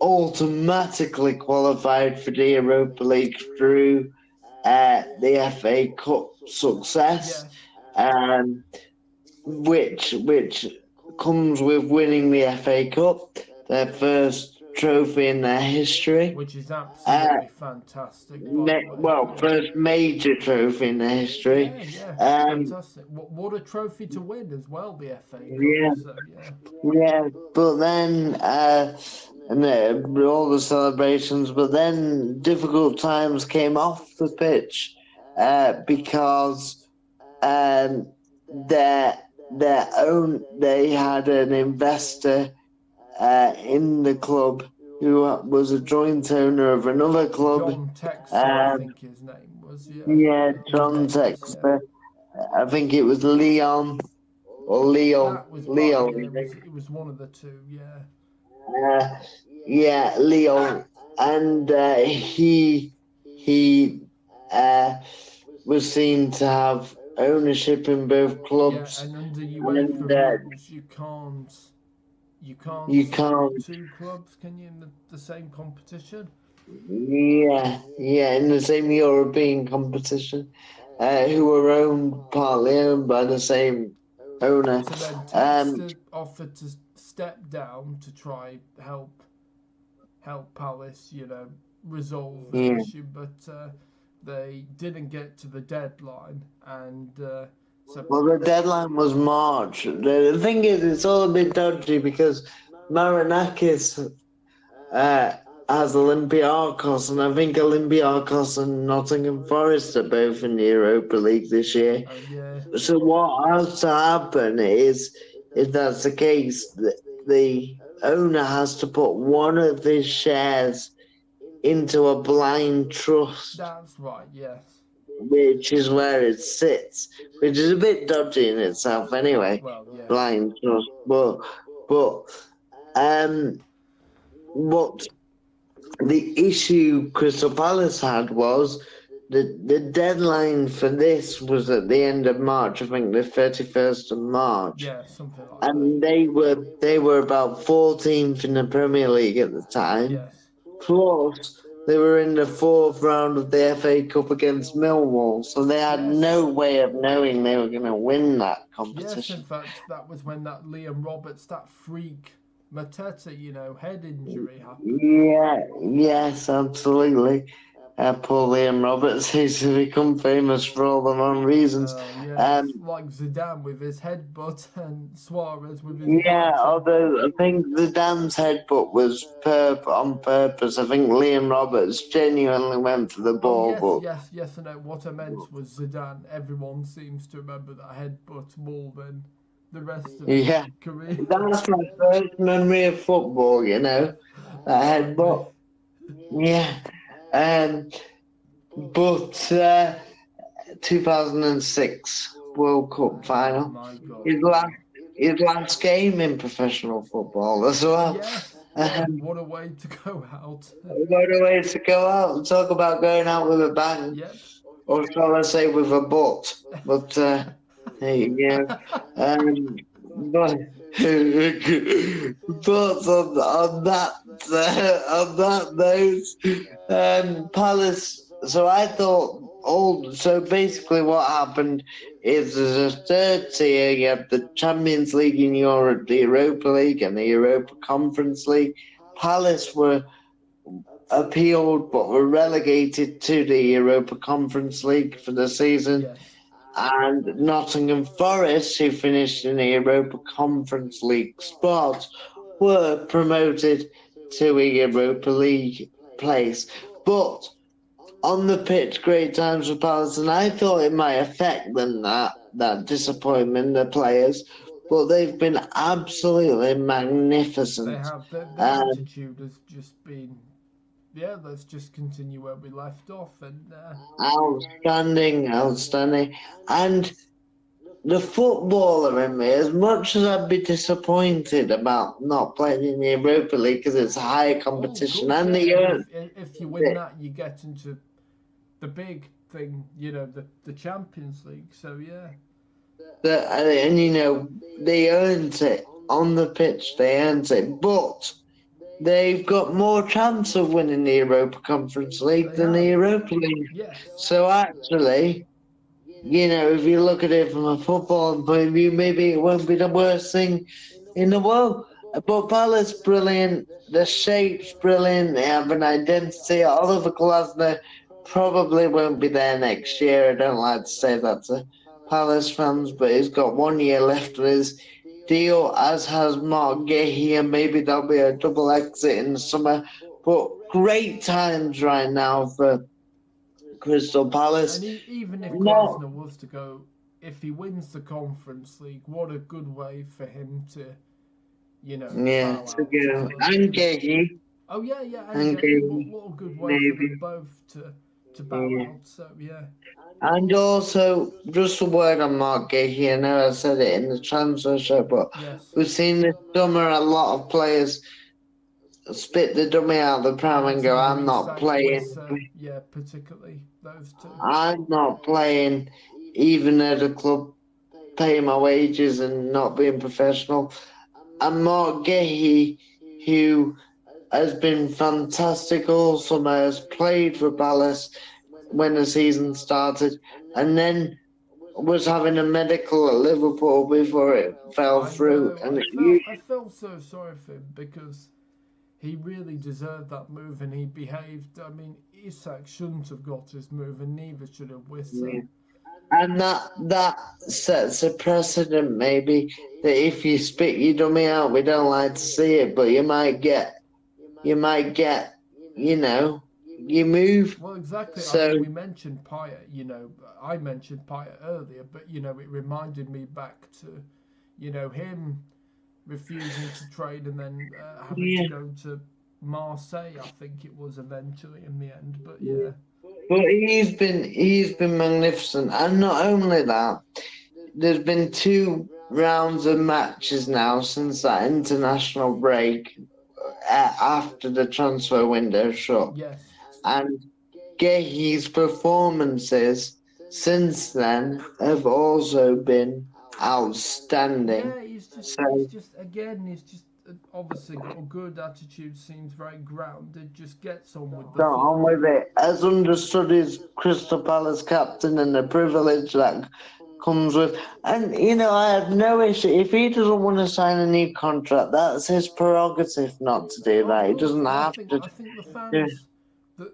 automatically qualified for the Europa League through the FA Cup success, which comes with winning the FA Cup, their first trophy in their history. which is absolutely fantastic. First major trophy in their history. Fantastic. What a trophy to win as well, the FA Cup. But then and all the celebrations, but then difficult times came off the pitch because they had an investor in the club who was a joint owner of another club. John Textor, I think his name was. John Textor. I think it was Leon or Leo. That was Leo. it was one of the two. Leo, and he was seen to have ownership in both clubs. And under UEFA rules, you can't You sell can't. two clubs, can you, in the same competition? Yeah, in the same European competition, who were partly owned by the same owner. So then Um, Textor offered to step down to try help Palace, resolve the yeah. issue, but they didn't get to the deadline, and so Well, the deadline was March. The thing is, it's all a bit dodgy because Marinakis has Olympiacos, and I think Olympiacos and Nottingham Forest are both in the Europa League this year. yeah, So what has to happen is, if that's the case, the owner has to put one of his shares into a blind trust, that's right. Yes. which is where it sits, which is a bit dodgy in itself anyway. Well, yes. Blind trust, but what the issue Crystal Palace had was the deadline for this was at the end of March. I think the 31st of March, Yeah, something like that. and they were about 14th in the Premier League at the time. Yes. Plus, they were in the fourth round of the FA Cup against Millwall, so they had Yes. no way of knowing they were going to win that Yes, in competition. fact, that was when that Liam Roberts, that freak Mateta, head injury happened. Yeah, yes, absolutely. Poor Liam Roberts seems to become famous for all the wrong reasons. Yes, Um, like Zidane with his headbutt and Suarez with his yeah, biting. although I think the Dan's headbutt was on purpose. I think Liam Roberts genuinely went for the Oh ball, yes, but yes, yes. I know what I meant was Zidane. Everyone seems to remember that headbutt more than the rest of his yeah, career. that's my first memory of football. That Exactly. headbutt. Yeah, um, but 2006 World Cup Oh final. my God. His last, his last game in professional football as well. Yes, yes. Um, What a way to go out. what a way to go out and talk about going out with a bang, Yep. or shall I say with a butt. But there you go. But, but on that note, Palace. So I thought all. So basically, what happened is there's a third tier. You have the Champions League in Europe, the Europa League, and the Europa Conference League. Palace were appealed but were relegated to the Europa Conference League for the season. Yes. And Nottingham Forest, who finished in the Europa Conference League spot, were promoted to a Europa League place. But on the pitch, great times for Palace, and I thought it might affect them, that disappointment, the players, but they've been absolutely They magnificent. have. Their Um, attitude has just been, yeah, let's just continue where we left off. And Outstanding. And the footballer in me, as much as I'd be disappointed about not playing in the Europa League because it's a higher oh, competition, good, and yeah. the And earn if you win that, you get into the big thing, the Champions League. So yeah. and they earned it on the pitch. They earned it, but they've got more chance of winning the Europa Conference League They than the have. Europa League. Yes. So actually, if you look at it from a football point of view, maybe it won't be the worst thing in the world. But Palace, brilliant. The shape's brilliant. They have an identity. Oliver Glasner probably won't be there next year. I don't like to say that to Palace fans, but he's got 1 year left of his deal, as has Mark Gahey, and maybe there'll be a double exit in the summer. But great times right now for Crystal And Palace. even if Not Glasner was to go, if he wins the Conference League, what a good way for him to, Yeah, bow to out as go well. and Gagey Oh yeah, yeah, and and Gay. Gagey, What a good way for them maybe. both to bow Yeah. out. So yeah. And also, just a word on Mark Gagey. I know I said it in the transfer show, but Yes. we've seen this summer a lot of players spit the dummy out of the pram and go, Anthony I'm not Wissa, playing. Wissa, yeah, particularly those two. I'm not playing, even at a club paying my wages and not being professional. and Mark Gahey, who has been fantastic all summer, has played for Palace when the season started, and then was having a medical at Liverpool before it fell I through. know. And I felt so sorry for him because he really deserved that move and he behaved. I mean, Isak shouldn't have got his move and neither should have Wissa. and that sets a precedent, maybe, that if you spit your dummy out, we don't like to see it, but you might get, you know, you move. Well, exactly. I So mean, we mentioned Payet, I mentioned Payet earlier, but, it reminded me back to, him refusing to trade and then having to yeah, go to Marseille, I think it was eventually in the end. But yeah. but he's been magnificent, and not only that, there's been 2 rounds of matches now since that international break after the transfer window shut, Yes. and Gahey's performances since then have also been outstanding. Yeah, So he's just obviously got a good attitude, seems very grounded, just gets on with the got on football. with it. As understood his Crystal Palace captain and the privilege that comes with. And, I have no issue. If he doesn't want to sign a new contract, that's his prerogative not to do Of that. He course, doesn't and have to. I think the Yeah. fans,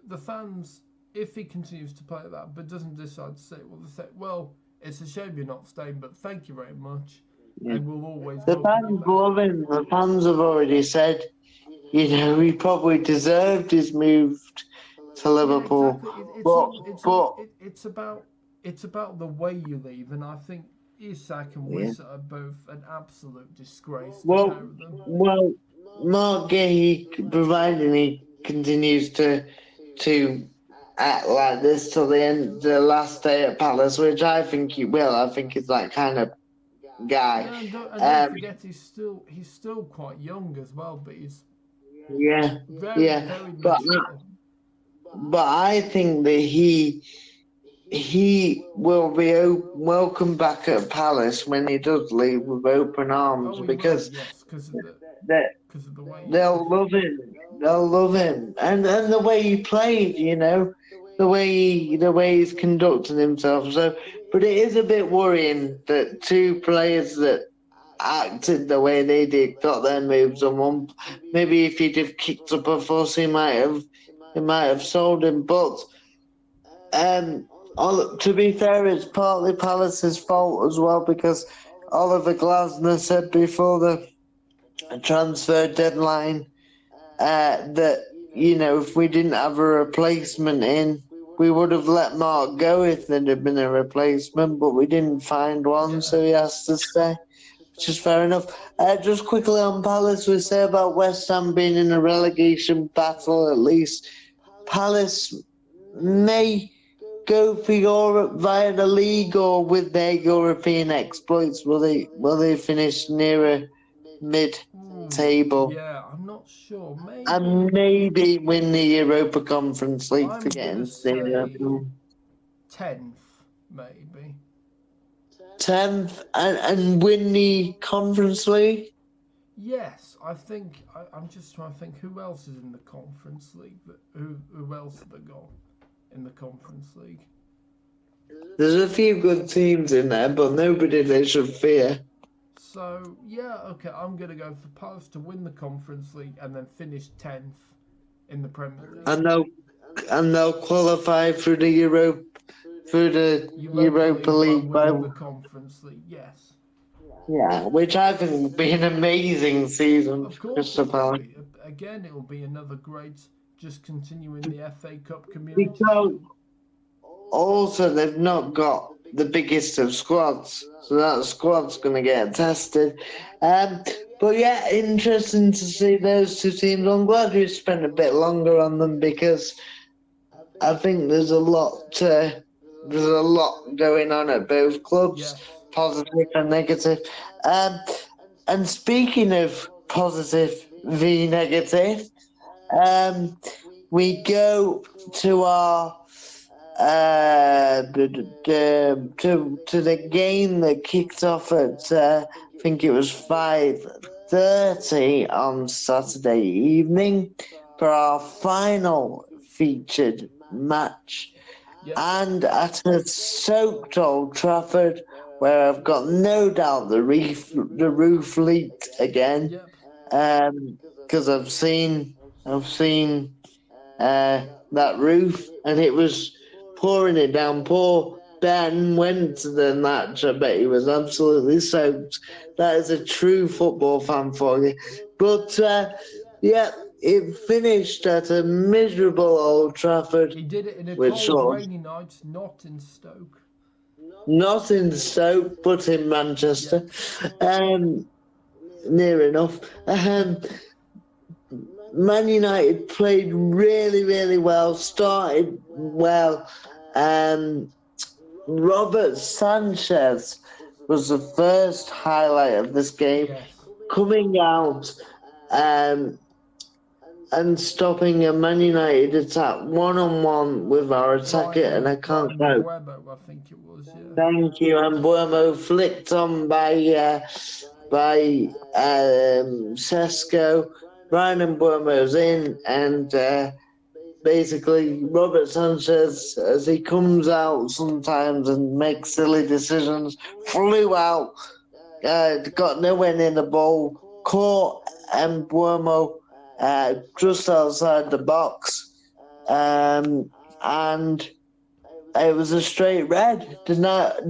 the fans, if he continues to play that, but doesn't decide to stay, well, they say, well, it's a shame you're not staying, but thank you very much, Yeah. and we'll always The welcome you fans back. love him. The fans have already said, he probably deserved his move to Yeah, Liverpool. exactly. But, but, It's about the way you leave, and I think Isak and yeah. Wissa are both an absolute disgrace, the pair Well, of them. well, Mark Gahey, providing he continues to act like this till the last day at Palace, which I think he will. I think he's that kind of guy. Yeah, and don't Um, forget he's still quite young as well, but he's yeah, very yeah, very but mature. I think that he will be welcome back at Palace when he does leave with open arms, Oh, he will, because yes, that because of the way he is. they'll love him. They'll love him, and the way he played, the way he's conducted himself. So, but it is a bit worrying that 2 players that acted the way they did got their moves on one. Maybe if he'd have kicked up a fuss, he might have sold him. But to be fair, it's partly Palace's fault as well, because Oliver Glasner said before the transfer deadline that, if we didn't have a replacement in, we would have let Mark go if there'd have been a replacement, but we didn't find one, Yeah. so he has to stay, which is fair enough. Just quickly on Palace, we say about West Ham being in a relegation battle at least. Palace may go for Europe via the league, or with their European exploits, will they finish nearer mid-table? Yeah, I'm not sure. And Maybe maybe win the Europa Conference League to I'm get gonna into the say Europa. 10th, maybe. 10th, and win the Conference League. Yes, I'm just trying to think who else is in the Conference League. Who else have they got in the Conference League? There's a few good teams in there, but nobody they should fear. So yeah, okay, I'm gonna go for Palace to win the Conference League and then finish 10th in the Premier League. And they'll qualify through the Europa Europa League by League by, winning the Conference League. Yes, yeah, which I think would be an amazing season of for course Crystal it will Palace. be. Again, it will be another great, just continuing the FA Cup Community Because Shield. also they've not got the biggest of squads, so that squad's going to get tested. But yeah, interesting to see those 2 teams. I'm glad we spent a bit longer on them, because I think there's a lot going on at both clubs, Yes. positive and negative. And speaking of positive v negative, we go to our to the game that kicked off at I think it was 5. S2E03 on Saturday evening for our final featured match. Yep. And at a soaked Old Trafford, where I've got no doubt the roof leaked again. Yep. Because I've seen that roof, and it was pouring it down. Poor Ben went to the match. I bet he was absolutely soaked. That is a true football fan for you. But yeah, it finished at a miserable Old Trafford. He did it in a which cold, was rainy night, not in Stoke. not in Stoke, but in Manchester. Near enough. Man United played really, really well, started well. Robert Sanchez was the first highlight of this game, Yes. coming out and stopping a Man United attack one-on-one with our attacker, and I can't Brian quote. Buemo, I think it was, yeah. Thank you, and Buemo flicked on by Sesko. Brian and Buemo's in, and basically Robert Sanchez, as he comes out sometimes and makes silly decisions, flew out, got nowhere near the ball, caught Buemo just outside the box, and it was a straight red.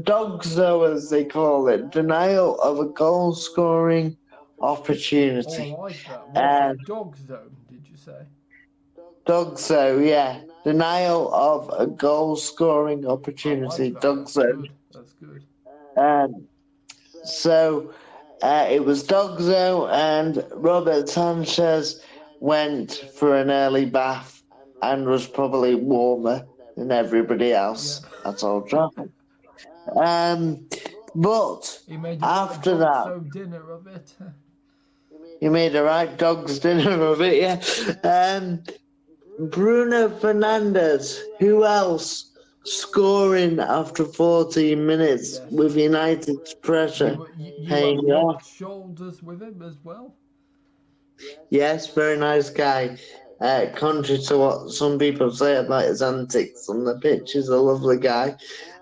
Dogs, though, as they call it, denial of a goal scoring opportunity. Oh, I like that. Was it Dog Zone, did you say? Dogs, though, yeah. Denial of a goal scoring opportunity. Dogs, though. That's good. So it was Dogzo, and Robert Sanchez went for an early bath and was probably warmer than everybody else at Old Trafford. But He made after that, dinner of it. you made a right dog's dinner of it, yeah. Bruno Fernandes, who else? Scoring after 14 minutes with United's pressure paying off. Shoulders with him as well. Yes, very nice guy. Contrary to what some people say about his antics on the pitch, he's a lovely guy.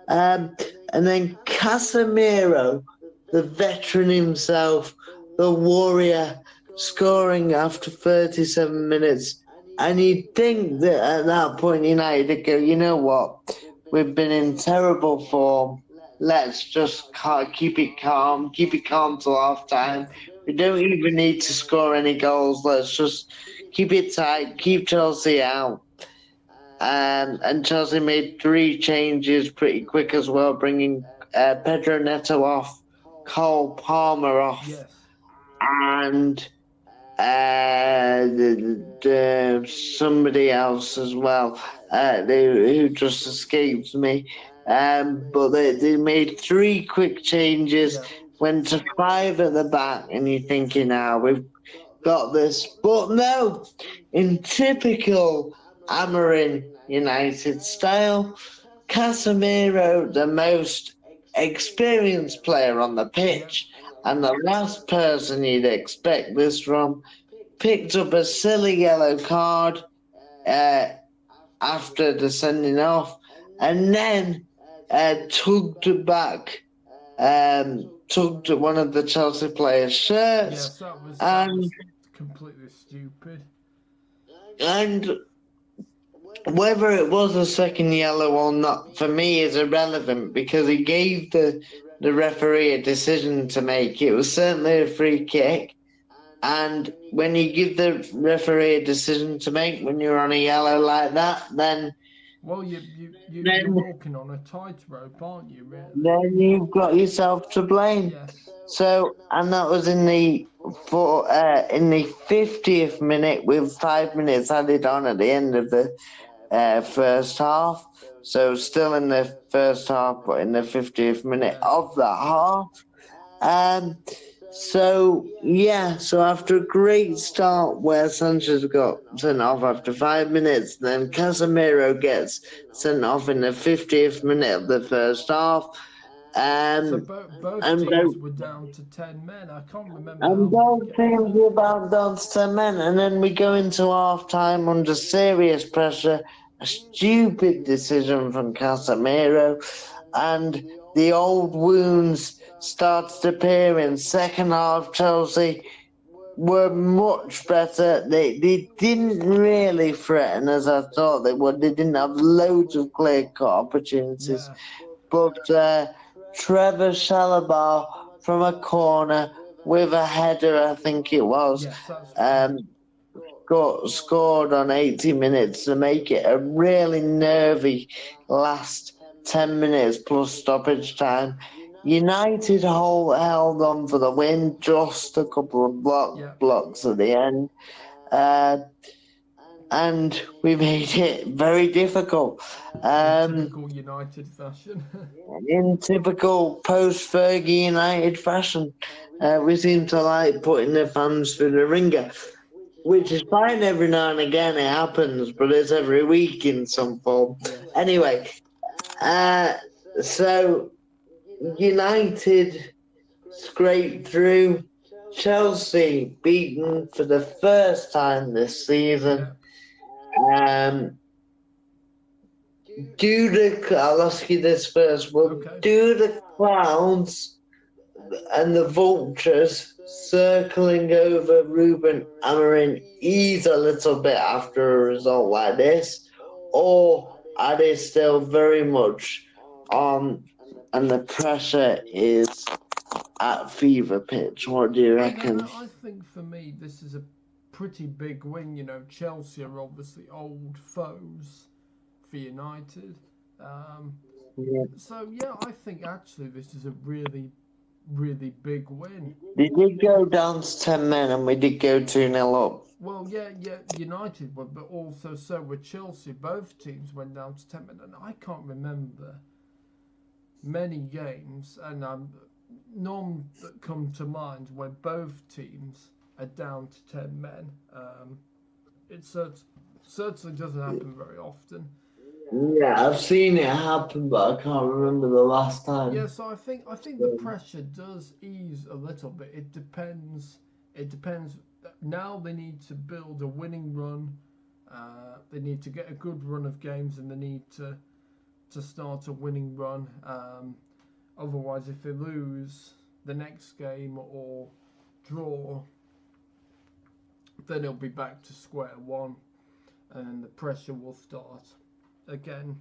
And then Casemiro, the veteran himself, the warrior, scoring after 37 minutes. And you'd think that at that point United would go, you know what? We've been in terrible form. Let's just keep it calm till half time. We don't even need to score any goals. Let's just keep it tight, keep Chelsea out. And Chelsea made 3 changes pretty quick as well, bringing Pedro Neto off, Cole Palmer off, and somebody else as well, who just escapes me. But they made 3 quick changes, went to 5 at the back, and you're thinking, we've got this. But no, in typical Amorim United style, Casemiro, the most experienced player on the pitch, and the last person you'd expect this from, picked up a silly yellow card after the sending off, and then tugged back, tugged at one of the Chelsea players' shirts. Yes, that was completely stupid. And whether it was a second yellow or not, for me, is irrelevant, because he gave the referee a decision to make. It was certainly a free kick. And when you give the referee a decision to make when you're on a yellow like that, then... Well, you're walking on a tightrope, aren't you, really? Then you've got yourself to blame. Yes. So, and that was in the 50th minute, with 5 minutes added on at the end of the first half. So still in the first half, but in the 50th minute of the half. So after a great start where Sanchez got sent off after 5 minutes, then Casemiro gets sent off in the 50th minute of the first half. So Um, both and teams both were down to 10 men. I can't remember how and many both games. teams were about down to 10 men, and then we go into half time under serious pressure. A stupid decision from Casemiro, and the old wounds started to appear in second half. Chelsea were much better. They didn't really threaten as I thought they would. They didn't have loads of clear cut opportunities. Yeah. But Trevor Shalabar from a corner with a header, I think it was, Yes, that's right. um, scored on 80 minutes to make it a really nervy last 10 minutes plus stoppage time. United held on for the win, just a couple of Yeah. blocks at the end. Uh, and we made it very difficult. In Um, typical United fashion. in typical post-Fergie United fashion, we seem to like putting the fans through the ringer, which is fine every now and again. It happens, but it's every week in some form. Yes. Anyway, so United scraped through. Chelsea beaten for the first time this season. Yeah. Um, I'll ask you this first. Well, Okay. do the clouds and the vultures circling over Ruben Amorim ease a little bit after a result like this, or are they still very much on, and the pressure is at fever pitch? What do you I don't reckon? know. I think for me, this is a pretty big win. You know, Chelsea are obviously old foes for United. Um, Yeah. so, yeah, I think actually this is a really, really big win. They did go down to 10 men and we did go 2-0 up. Well, yeah, United were, but also so were Chelsea. Both teams went down to 10 men, and I can't remember many games, and none that come to mind where both teams are down to 10 men. It certainly doesn't happen very often. Yeah, I've seen it happen, but I can't remember the last Yeah, time. so I think the pressure does ease a little bit. It depends. It depends. Now they need to build a winning run. They need to get a good run of games, and they need to start a winning run. Otherwise, if they lose the next game or draw, then it'll be back to square one, and the pressure will start again.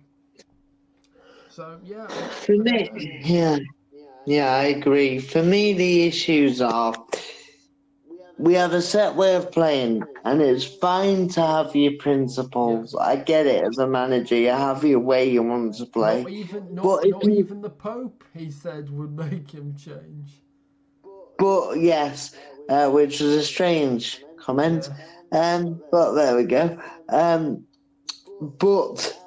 So yeah, For I don't me, know. yeah, I agree. For me, the issues are we have a set way of playing, and it's fine to have your Yeah. principles. I get it as a manager, you have your way you want to Not play. even But not if not you, even the Pope, he said, would make him change. but yes, which was a strange comment. Yeah. But there we go. But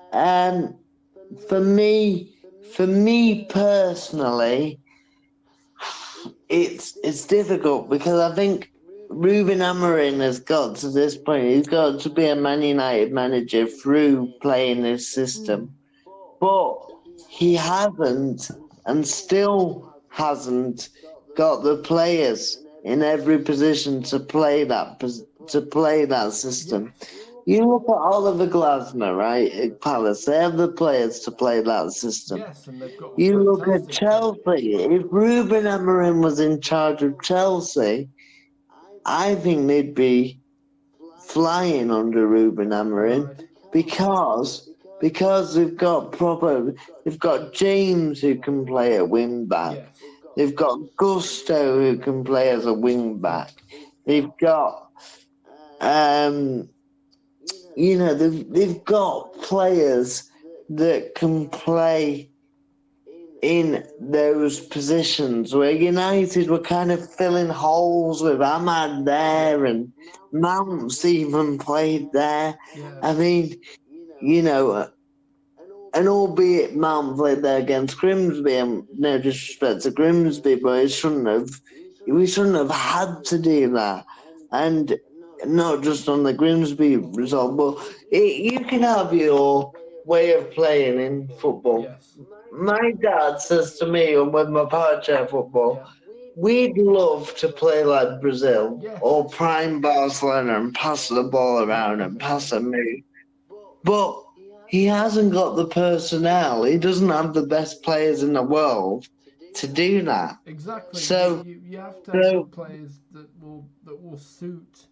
for me, for me personally, it's difficult because I think Ruben Amorim has got to this point. He's got to be a Man United manager through playing this Mm. system, but he hasn't, and still hasn't, got the players in every position to play that system. Yes. You look at Oliver Glasner, right, at Palace. They have the players to play that system. Yes, and they've got a You look at fantastic team. Chelsea. If Ruben Amorim was in charge of Chelsea, I think they'd be flying under Ruben Amorim Right. because they've got James who can play at wing back. Yes. They've got Gusto who can play as a wing Yeah. back. They've got um they've got players that can play in those positions where United were kind of filling holes with Ahmad Yeah. there and Mount's even played there. Yeah. I mean, you know, and albeit Mount played there against Grimsby, and no disrespect to Grimsby, but we shouldn't have had to do that. And not just on the Grimsby result, but you can have your way of playing in football. Yes. My dad says to me, and with my partner football, Yeah. we'd love to play like Brazil Yes. or prime Barcelona and pass the ball around and pass a move. But he hasn't got the personnel. He doesn't have the best players in the world to do that. Exactly. So, You have to have the so players that will suit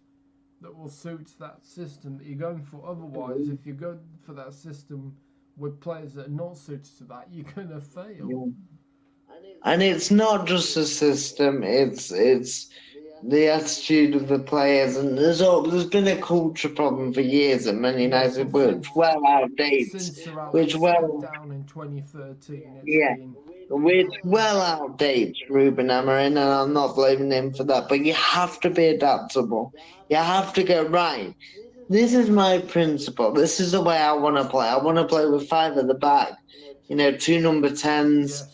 that system that you're going for. Otherwise, if you go for that system with players that are not suited to that, you're gonna fail. and it's not just the system; it's the attitude of the players, and there's been a culture problem for years at Man Yes, United, which well outdates, since Sir Alex which stepped well down in 2013, it's yeah, been which well outdates Ruben Amorim, and I'm not blaming him for that. But you have to be adaptable. You have to go right. This is my principle. This is the way I want to play. I want to play with five at the back. Two number 10s. yes.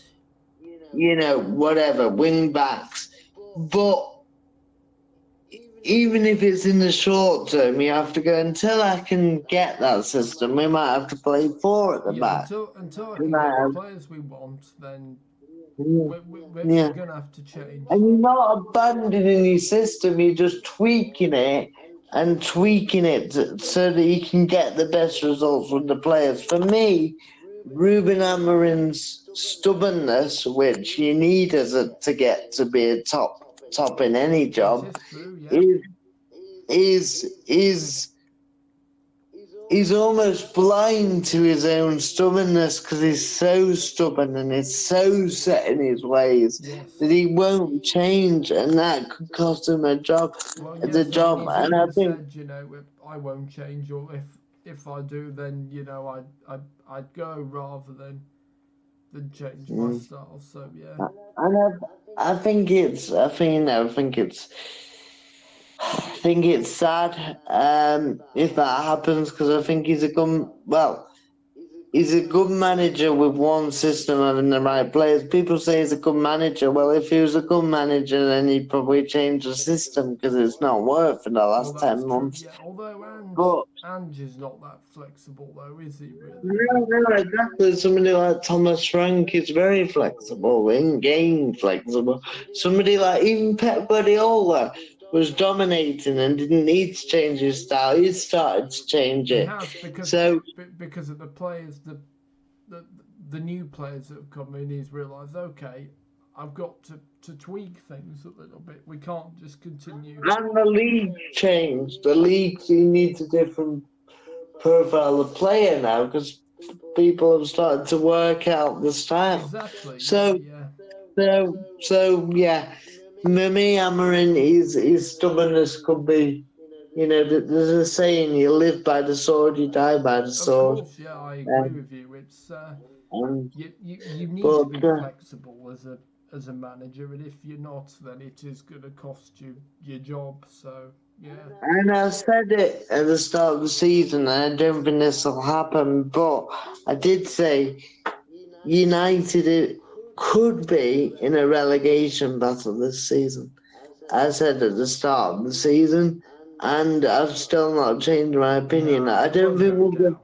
Whatever, wing backs. But even if it's in the short term, you have to go until I can get that system. We might have to play four at the Yeah, back. until I We can get might the have, players we want, then we're yeah. gonna have to change. And you're not abandoning your system, you're just tweaking it and tweaking it so that you can get the best results with the players. For me, Ruben Amorim's stubbornness, which you need to get to be a top in any It job, is true, yeah. is he's almost blind to his own stubbornness because he's so stubborn and he's so set in his ways Yes. that he won't change, and that could cost him a job. Well, As a yes, I mean, job, he's and I even think said, I won't change, or if I do, then I'd go rather than change my style. So yeah. and I think it's I think it's sad if that happens because I think he's a good manager with one system having the right players. People say he's a good manager. Well, if he was a good manager, then he'd probably change the system because it's not worked for the Well, last that's 10 true. months. Yeah. Although But Ange is not that flexible, though, is he really? no, exactly. Somebody like Thomas Frank is very flexible, in-game flexible. Somebody like even Pep Guardiola was dominating and didn't need to change his style. He started to change He it. has So because of the players, the the new players that have come in. He's realised, okay, I've got to tweak things a little bit. We can't just continue. and the league changed. The league needs a different profile of player now because people have started to work out the style. Exactly. Yeah. So Yeah. yeah. For me, Amarin, his stubbornness could be, there's a saying, you live by the sword, you die by the Of sword. course. Yeah, I agree Um, with you. It's um, you need to but, be flexible as a manager, and if you're not, then it is going to cost you your job. So yeah. and I said it at the start of the season, and I don't think this will happen, but I did say United it could be in a relegation battle this season. I said at the start of the season, and I've still not changed my opinion. No, it won't go down.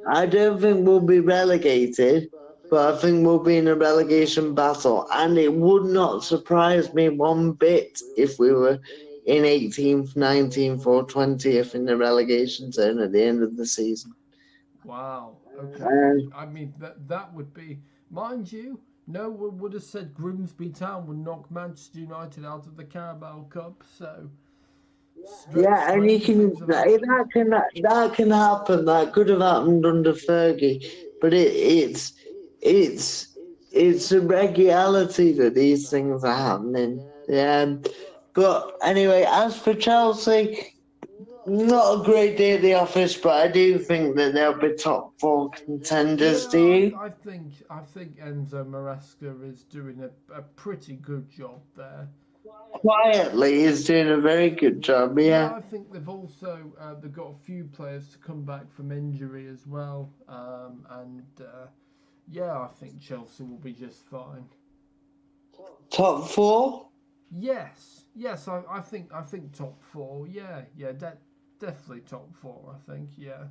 I don't think we'll be relegated, but I think we'll be in a relegation battle, and it would not surprise me one bit if we were in 18th, 19th, or 20th in the relegation zone at the end of the season. Wow. Okay. Um, I mean that would be, mind you. No one would have said Grimsby Town would knock Manchester United out of the Carabao Cup. So Yeah, and you strange can things have happened. that can happen. That could have happened under Fergie, but it's a regularity that these things are happening. Yeah, but anyway, as for Chelsea, not a great day at the office, but I do think that they'll be top four contenders. Do Yeah, you? I think Enzo Maresca is doing a pretty good job there. Quietly, is doing a very good job. Yeah, Yeah. I think they've got a few players to come back from injury as well, and yeah, I think Chelsea will be just fine. Top four? Yes, I think top four. Yeah, definitely top four. I think, yeah.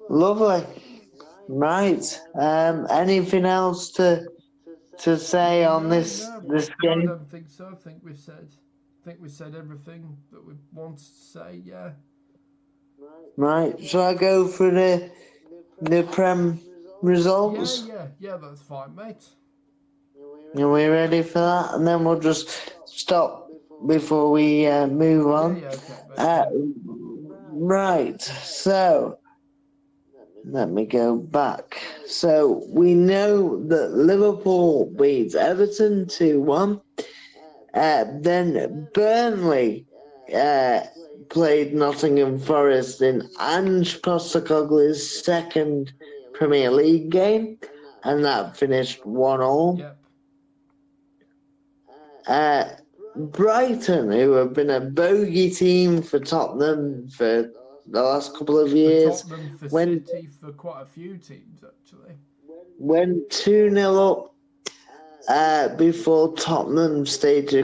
Lovely. Right. Anything else to say on this I game? don't think so. I think we said everything that we wanted to say. Yeah. Right. Shall I go for the Prem results? Yeah. That's fine, mate. Are we ready for that? And then we'll just stop before we move on. Yeah. Okay, mate. Yeah. Right. So let me go back. So we know that Liverpool beats Everton 2-1. Then Burnley played Nottingham Forest in Ange Postecoglou's second Premier League game, and that finished 1-1. Yep. Brighton, who have been a bogey team for Tottenham for the last couple of years, For Tottenham, for City, for quite a few teams actually. Went 2-0 up before Tottenham staged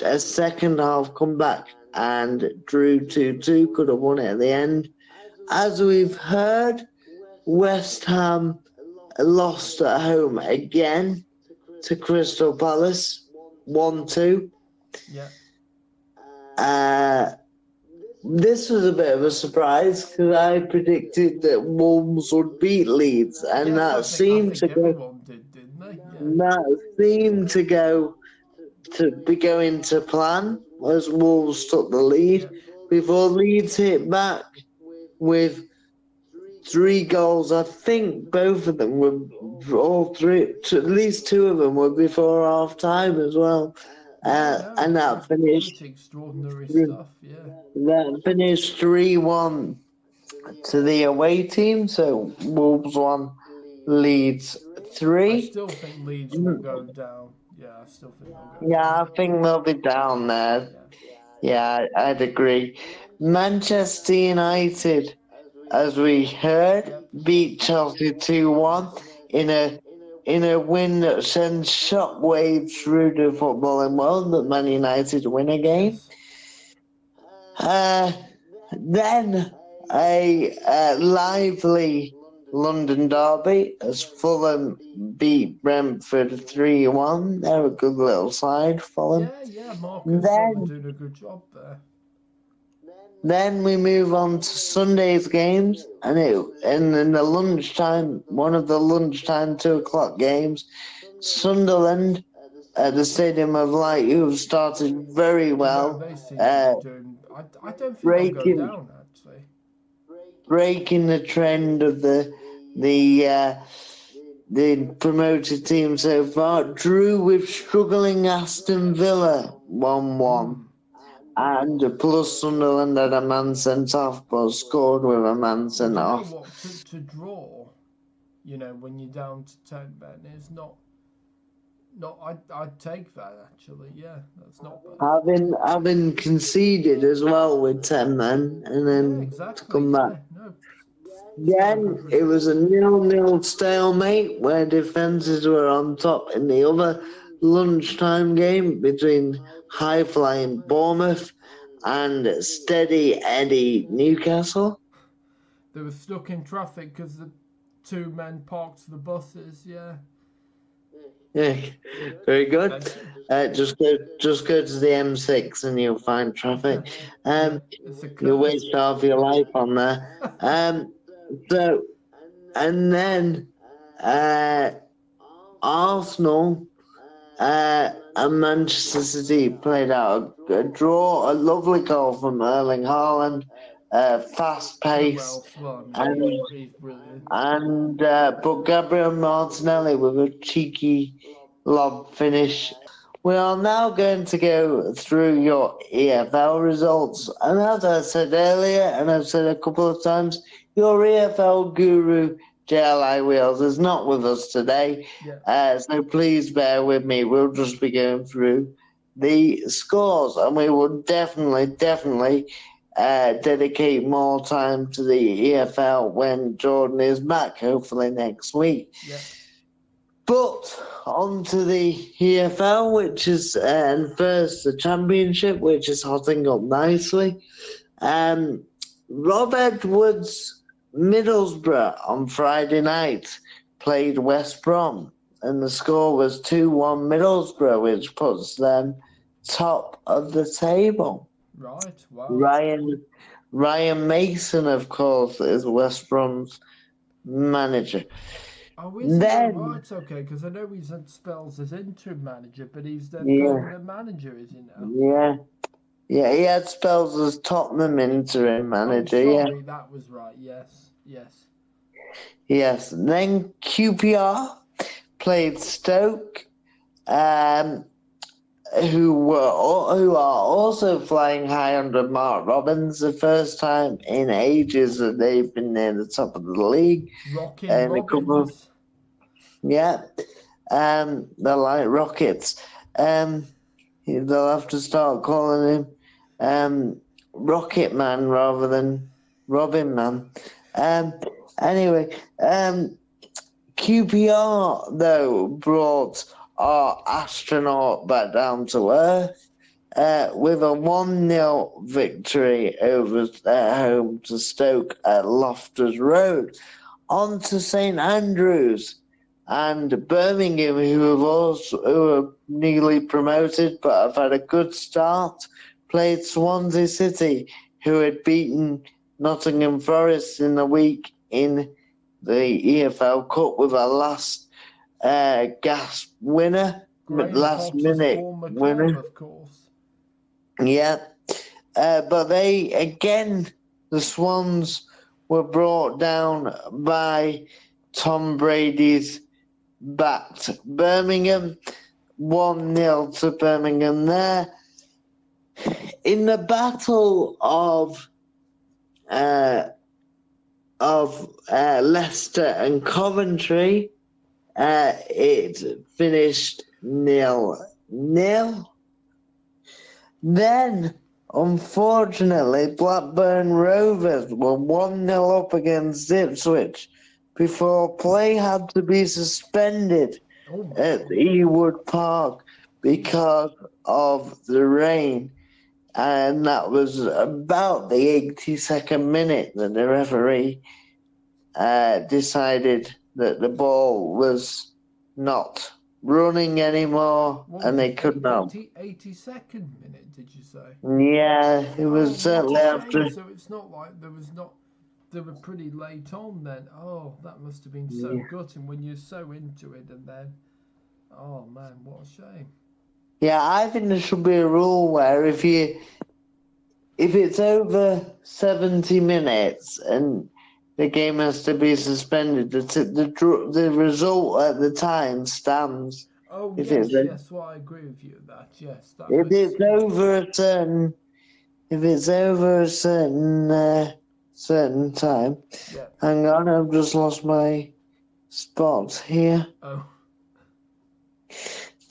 a second half comeback and drew 2-2, could have won it at the end. As we've heard, West Ham lost at home again to Crystal Palace, 1-2. Yeah. This was a bit of a surprise because I predicted that Wolves would beat Leeds, and Yes, that seemed to go. everyone did, didn't they? Yeah. That seemed to go to be going to plan as Wolves took the lead before Leeds hit back with 3 goals. I think both of them were, all three, at least 2 of them were before half time as well. And that finished pretty extraordinary stuff. Yeah. That finished 3-1 to the away team. So Wolves 1, Leeds 3. I still think Leeds will go down. Yeah, I still think they'll go down. Yeah, I think they'll be down there. Yeah, I'd agree. Manchester United, as we heard, beat Chelsea 2-1 in a win that sends shockwaves through the footballing world that Man United win a game. Then a lively London derby as Fulham beat Brentford 3-1. They're a good little side, Fulham. Yeah, Marcus doing a good job there. Then we move on to Sunday's games, and in the lunchtime, one of the lunchtime 2:00 games, Sunderland at the Stadium of Light, who've started very well. They seem to be doing. I don't think they'll go down actually. Breaking the trend of the promoted team so far, drew with struggling Aston Villa 1-1. And plus Sunderland had a man sent off, but scored with a man sent off. You know what? To draw, when you're down to 10, Ben, is not. I'd take that actually. Yeah, that's not bad. Having conceded as well with 10 men, and then to come back. Then it was a 0-0 stalemate where defences were on top in the other lunchtime game between high-flying Bournemouth and Steady Eddie Newcastle. They were stuck in traffic because the 2 men parked the buses. Yeah. Yeah, very good. Just go to the M6 and you'll find traffic. You'll waste half your life on there. So, and then Arsenal and Manchester City played out a draw. A lovely goal from Erling Haaland, fast pace, but Gabriel Martinelli with a cheeky lob finish. We are now going to go through your EFL results, and as I said earlier, and I've said a couple of times, your EFL guru, JLI Wheels, is not with us today, so please bear with me. We'll just be going through the scores, and we will definitely dedicate more time to the EFL when Jordan is back, hopefully next week. Yeah. But on to the EFL, which is and first the Championship, which is hotting up nicely. Rob Edwards Middlesbrough on Friday night played West Brom, and the score was 2-1 Middlesbrough, which puts them top of the table. Right. Wow. Ryan Mason, of course, is West Brom's manager. Oh, is he? Oh, Then, right. Okay. Because I know he's had spells as interim manager, but he's their yeah, permanent manager, is he now? yeah, he had spells as Tottenham interim Oh, manager, yeah. sorry. That was right. Yes. Yes. Yes. Then QPR played Stoke, um, who are also flying high under Mark Robbins, the first time in ages that they've been near the top of the league. Rockin' And a couple, Robbins. yeah, they're like rockets. They'll have to start calling him Rocket Man rather than Robin Man. Anyway, QPR though brought our astronaut back down to earth with a 1-0 victory over their home to Stoke at Loftus Road. On to St Andrews and Birmingham, who are newly promoted but have had a good start, played Swansea City, who had beaten Nottingham Forest in the week in the EFL Cup with a last gasp winner, Graham last Potter's minute former club, winner. of course. Yeah, but the Swans were brought down by Tom Brady's backed Birmingham, 1-0 to Birmingham there. In the battle of Leicester and Coventry, it finished 0-0. Then, unfortunately, Blackburn Rovers were 1-0 up against Ipswich before play had to be suspended Oh my at God. Ewood Park because of the rain. And that was about the 82nd minute that the referee decided that the ball was not running anymore What and was they it? could not. 82nd minute, did you say? Yeah, it Oh, was what certainly a shame. after. So it's not like they were pretty late on then. Oh, that must have been so Yeah. gutting when you're so into it and then, oh man, what a shame. Yeah, I think there should be a rule where if it's over 70 minutes and the game has to be suspended, the result at the time stands. Oh If it's yes, yes, well I agree with you that. Yes, that if makes it's over a certain if it's over a certain time. yeah. Hang on, I've just lost my spot here. Oh,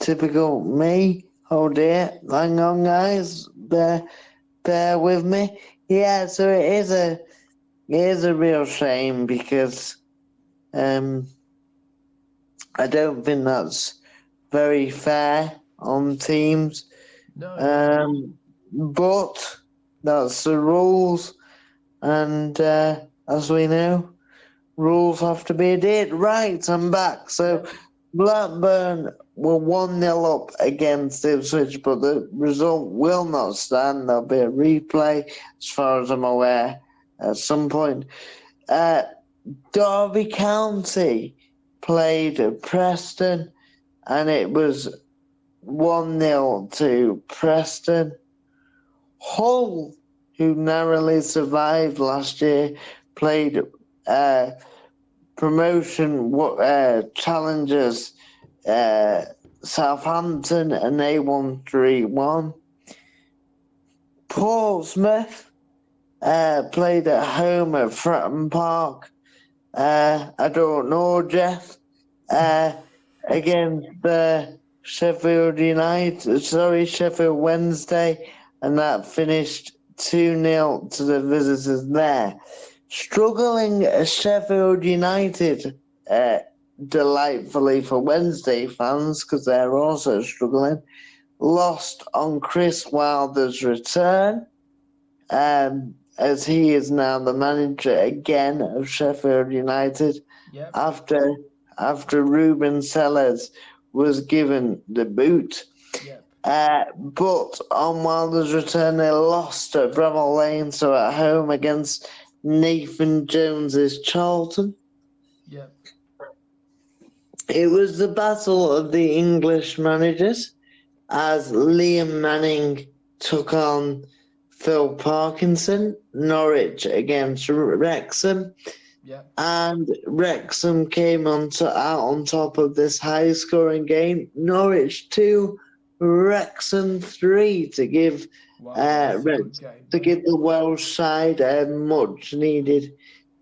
Typical me. Oh dear. Hang on, guys. Bear with me. Yeah, so it is a real shame because I don't think that's very fair on teams. no, no. But that's the rules, and as we know, rules have to be adhered. Right, I'm back. So Yep. Blackburn were 1-0 up against Ipswich, but the result will not stand. There'll be a replay, as far as I'm aware, at some point. Derby County played Preston, and it was 1-0 to Preston. Hull, who narrowly survived last year, played promotion challengers Southampton, and they won 3-1. Portsmouth played at home at Fratton Park. I don't know, Jeff. Against Sheffield Wednesday, and that finished 2-0 to the visitors there. Struggling Sheffield United, delightfully for Wednesday fans, because they're also struggling, lost on Chris Wilder's return. as he is now the manager again of Sheffield United Yep. after Ruben Sellers was given the boot. Yep. But on Wilder's return, they lost at Bramall Lane, so at home against Nathan Jones's Charlton. Yep. It was the battle of the English managers as Liam Manning took on Phil Parkinson, Norwich against Wrexham. Yep. And Wrexham came out on top of this high-scoring game. Norwich 2, Wrexham 3 to give the Welsh side a much-needed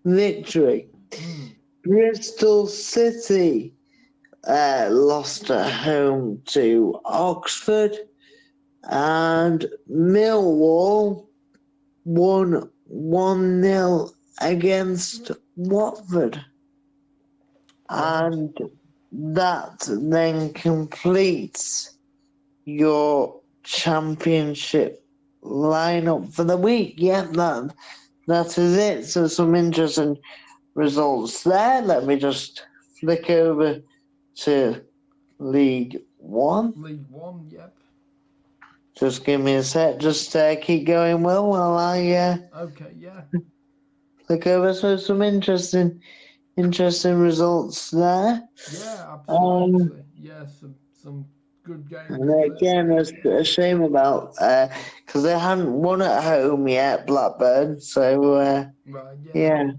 victory. Bristol City lost at home to Oxford, and Millwall won 1-0 against Watford. And that then completes your championship lineup for the week. Yep, that is it. So some interesting results there. Let me just flick over to League One. League One, yep. Just give me a sec. Just keep going, Will, while I okay, yeah. Flick over. So some interesting results there. Yeah, absolutely. Yeah, some good games. And again, it's a shame about because they hadn't won at home yet, Blackburn. So yeah,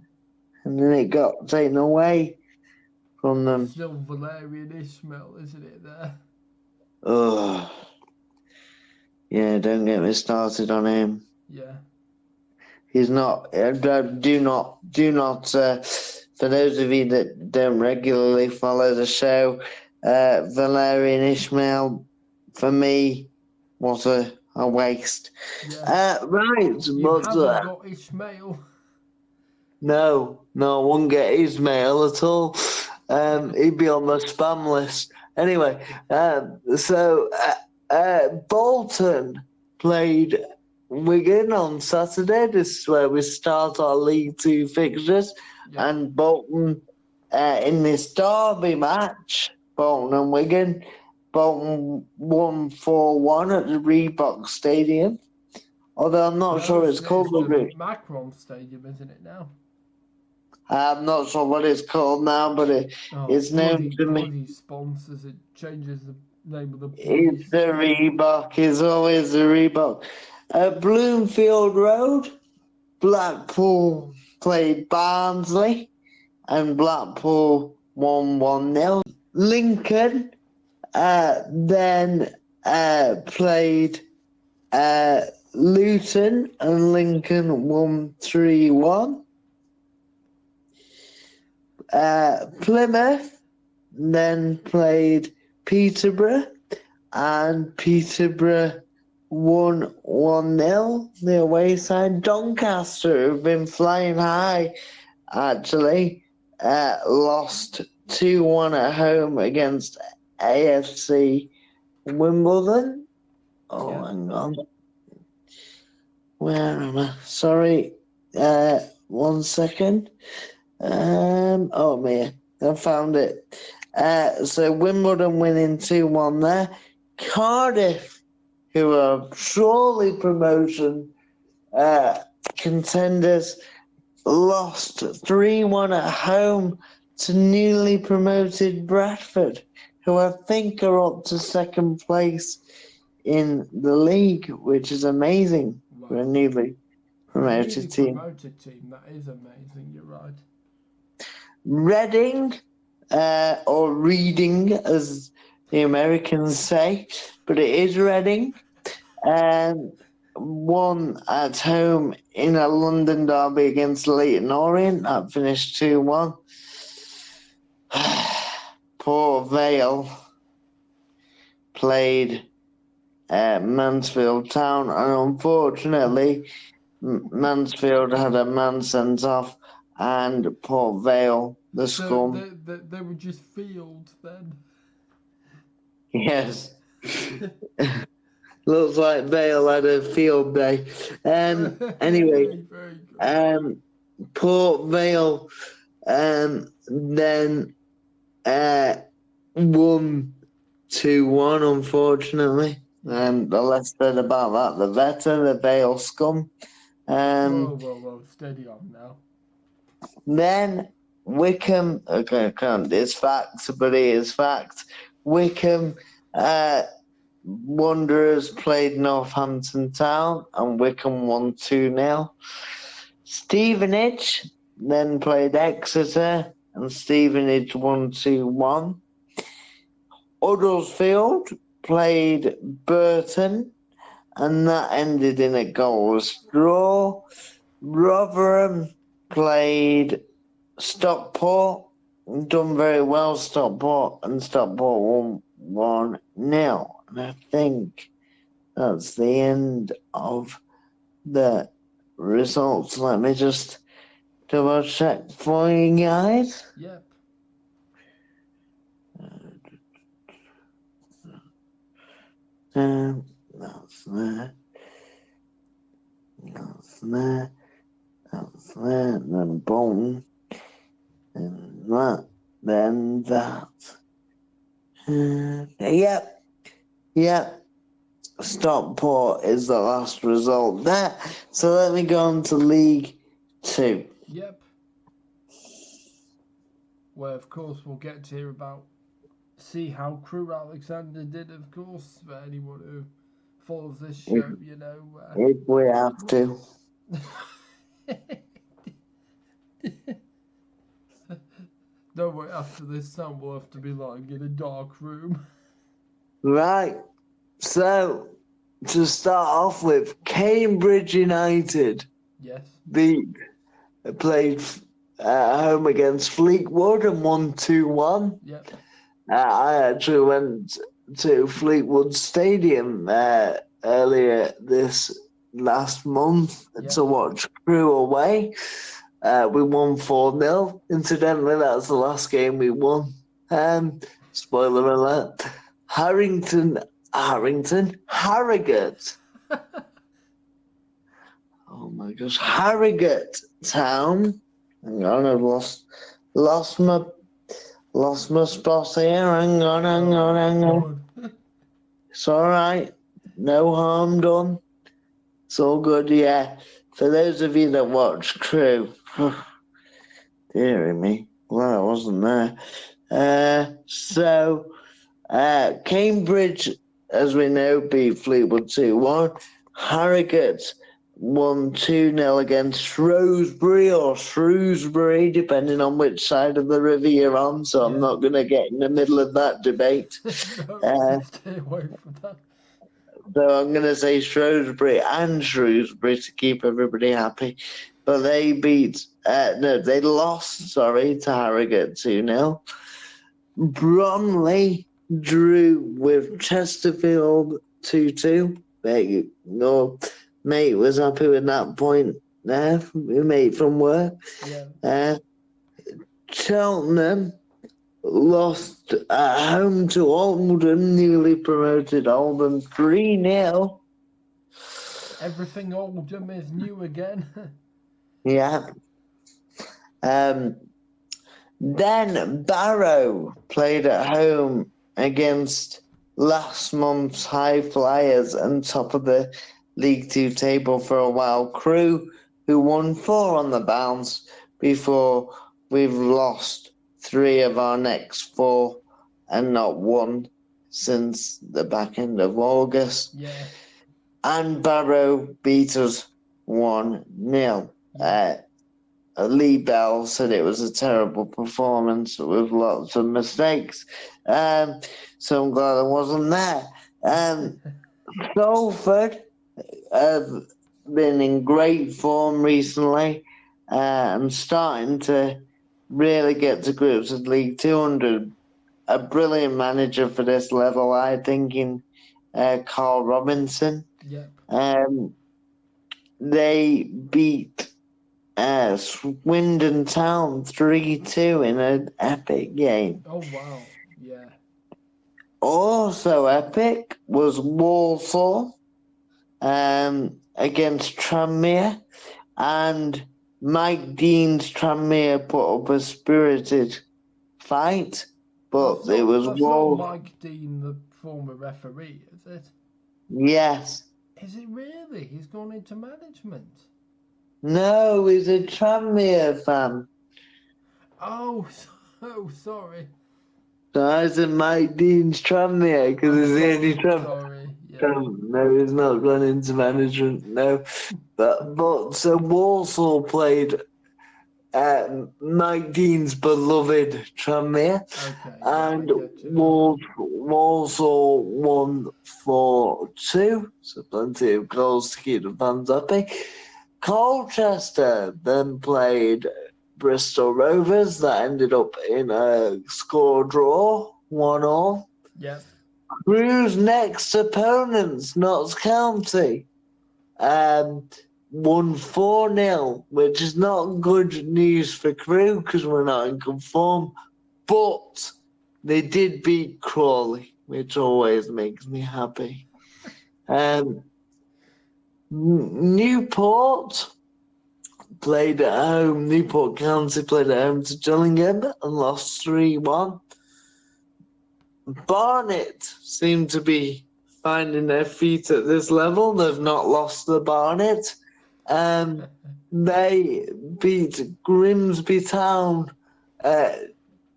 and then it got taken away from them. Still Valerian Ismail, isn't it there? Oh, yeah. Don't get me started on him. Yeah. He's not. Do not. For those of you that don't regularly follow the show, Valerian Ismail, for me, was a waste. Yeah. Right, You but haven't got Ismail. no, I wouldn't get Ismail at all. He'd be on the spam list. Anyway, so Bolton played Wigan on Saturday. This is where we start our League Two fixtures. Yeah. And Bolton, in this derby match, Bolton and Wigan, Bolton won 4-1 at the Reebok Stadium. Although I'm not sure it's called the Macron Stadium, isn't it now? I'm not sure what it's called now, but it's known to me. Bloody sponsors, it changes the name of the It's the Reebok. It's always the Reebok. At Bloomfield Road, Blackpool played Barnsley, and Blackpool won 1-0. Lincoln then played Luton, and Lincoln won 3-1. Plymouth then played Peterborough, and Peterborough won 1-0. The away side, Doncaster, who've been flying high, actually, lost 2-1 at home against AFC Wimbledon. Hang on. Where am I? Sorry. 1 second. Man, I found it. So Wimbledon winning 2-1 there. Cardiff, who are surely promotion contenders, lost 3-1 at home to newly promoted Bradford, who I think are up to second place in the league, which is amazing for a newly promoted team. That is amazing, you're right. Reading, or Reading, as the Americans say, but it is Reading, won at home in a London derby against Leyton Orient. That finished 2-1. Port Vale played Mansfield Town, and unfortunately, Mansfield had a man sent off, and Port Vale, the Scum. They were just field then. Yes. Looks like Vale had a field day. Anyway, Very good. Port Vale then won 2-1, unfortunately. Yeah. The less said about that, the better. The Vale scum. Whoa, steady on now. Then Wickham, okay, I can't, it's fact, but it is fact. Wickham Wanderers played Northampton Town and Wickham won 2-0. Stevenage then played Exeter and Stevenage won 2-1. Huddersfield played Burton and that ended in a goalless draw. Rotherham played Stockport, done very well, Stockport, and Stockport won 1-0. And I think that's the end of the results. Let me just double check for you guys. Yep. That's there. That's there. That's there. And then Bolton. And that. Then that. Yep. Stockport is the last result there. So let me go on to League 2. Yep. Where, of course, we'll get to hear about, see how Crew Alexander did, of course, for anyone who follows this show, you know. If we have to. Don't worry, after this time we'll have to be lying in a dark room. Right. So, to start off with, Cambridge United. Yes. Played at home against Fleetwood and won 2-1. Yep. I actually went to Fleetwood Stadium earlier this last month to watch Crew away. We won 4-0. Incidentally, that's the last game we won. Spoiler alert. Harrogate. Oh my gosh, Harrogate Town. Hang on, I've lost my spot here. Hang on. It's all right. No harm done. It's all good. Yeah. For those of you that watch Crew, dearie me, well, I wasn't there. Cambridge, as we know, beat Fleetwood 2-1. Harrogate won 2-0 against Shrewsbury or Shrewsbury, depending on which side of the river you're on. So I'm not going to get in the middle of that debate. No, stay away from that. So I'm going to say Shrewsbury and Shrewsbury to keep everybody happy. But they lost, to Harrogate 2-0. Bromley drew with Chesterfield 2-2. Your mate was happy with that point there, your mate from work. Yeah. Cheltenham lost at home to Oldham, newly promoted Oldham 3-0. Everything Oldham is new again. Yeah. Then Barrow played at home against last month's High Flyers and top of the League 2 table for a while. Crew, who won 4 on the bounce before we've lost 3 of our next 4 and not 1 since the back end of August. Yeah. And Barrow beat us 1-0. Lee Bell said it was a terrible performance with lots of mistakes. So I'm glad I wasn't there. Salford have been in great form recently and starting to really get to grips with League 200. A brilliant manager for this level, I think, in Carl Robinson. Yep. They beat Swindon Town 3-2 in an epic game. Oh wow, yeah. also epic was Walsall against Tranmere, and Mike Dean's Tranmere put up a spirited fight, but it was That's not Walsall. Mike Dean, the former referee, is it? Yes. Is it really? He's gone into management. No, he's a Tranmere fan. Oh, sorry. So I said Mike Dean's Tranmere because I'm it's the only sorry. Yeah. No, he's not gone into management. No, but so Walsall played Mike Dean's beloved Tranmere, Okay. Yeah, I and get you now. Walsall won 4-2. So plenty of goals to keep the fans happy. Colchester then played Bristol Rovers. That ended up in a score draw, 1-1. Yep. Crew's next opponents, Notts County, won 4-0, which is not good news for Crew because we're not in good form. But they did beat Crawley, which always makes me happy. Newport played at home. Newport County played at home to Gillingham and lost 3-1. Barnet seem to be finding their feet at this level. They've not lost the Barnet. They beat Grimsby Town.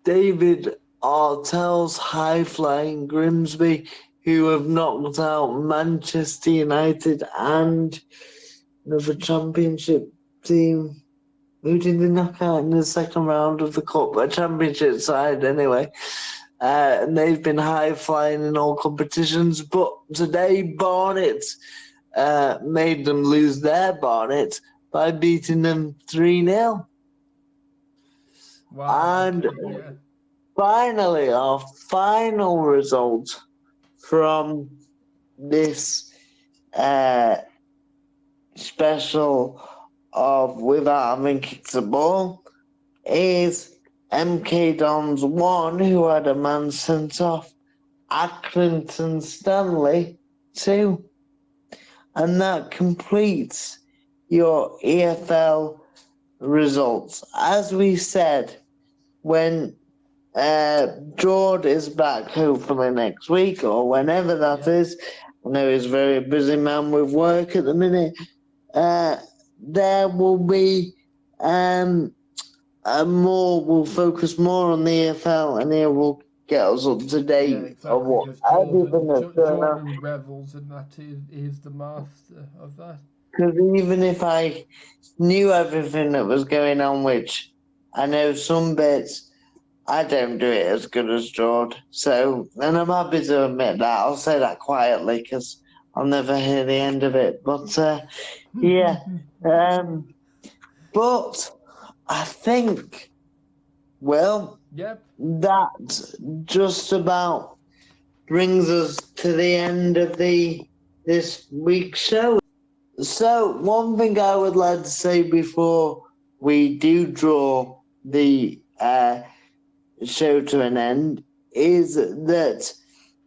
David Artell's high-flying Grimsby, who have knocked out Manchester United and another championship team. Who did they knock out in the second round of the cup? A championship side, anyway. And they've been high-flying in all competitions. But today, Barnet made them lose their Barnet by beating them 3-0. Wow. And Okay. Yeah. finally, our final result from this special of Without Having Kicked the Ball is MK Dons 1, who had a man sent off, Accrington Stanley 2. And that completes your EFL results. As we said, when George is back hopefully next week or whenever that is. I know he's a very busy man with work at the minute. There will be we'll focus more on the EFL, and he will get us up to Yeah, date of exactly. what Because everything that's going on. Jordan revels in that. He's the master of that. Because even if I knew everything that was going on, which I know some bits, I don't do it as good as George. So, and I'm happy to admit that. I'll say that quietly because I'll never hear the end of it. But yeah, but I think, well, Yep. that just about brings us to the end of this week's show. So, one thing I would like to say before we do draw the show to an end is that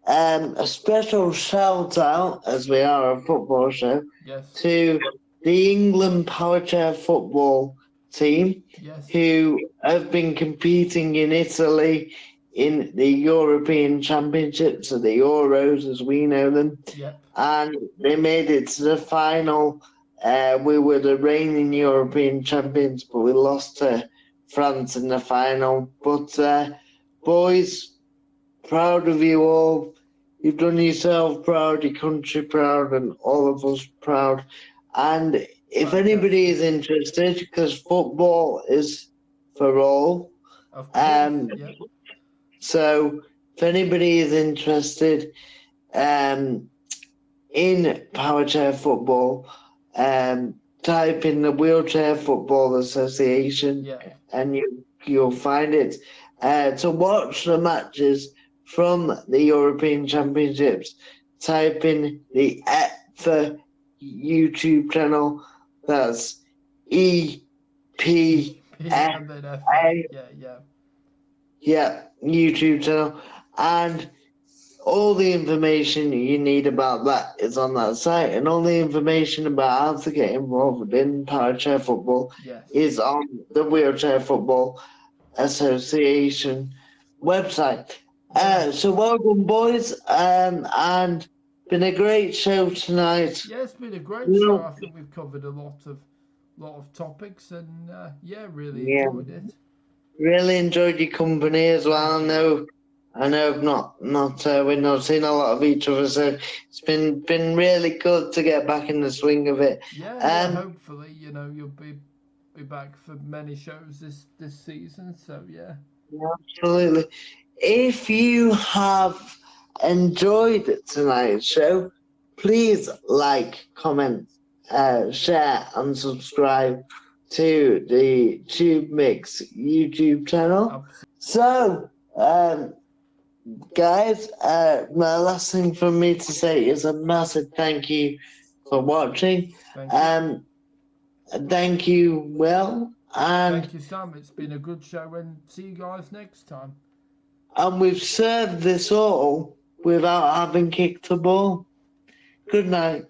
a special shout out, as we are a football show, Yes. to the England Power Chair football team, Yes. who have been competing in Italy in the European Championships, or the Euros as we know them. Yep. And they made it to the final. We were the reigning European champions, but we lost to France in the final. But boys, proud of you all. You've done yourself proud, your country proud, and all of us proud. And if anybody is interested, because football is for all, Of course. Yep. so if anybody is interested in power chair football, type in the Wheelchair Football Association, and you'll find it. To watch the matches from the European Championships, type in the EPFA YouTube channel. That's EPFA. Yeah, YouTube channel. And all the information you need about that is on that site, and all the information about how to get involved in Powerchair football Yes. is on the Wheelchair Football Association website. So well done, boys, and been a great show tonight. Yeah, it's been a great show. I think we've covered a lot of topics, and yeah, really enjoyed it. Really enjoyed your company as well. I know we're not seeing a lot of each other, so it's been really good to get back in the swing of it. Yeah, hopefully, you'll be back for many shows this season. So yeah. Absolutely. If you have enjoyed tonight's show, please like, comment, share, and subscribe to the TubeMix YouTube channel. So, guys, my last thing for me to say is a massive thank you for watching. Thank you, Will. And thank you, Sam. It's been a good show, and see you guys next time. And we've served this all without having kicked a ball. Good night.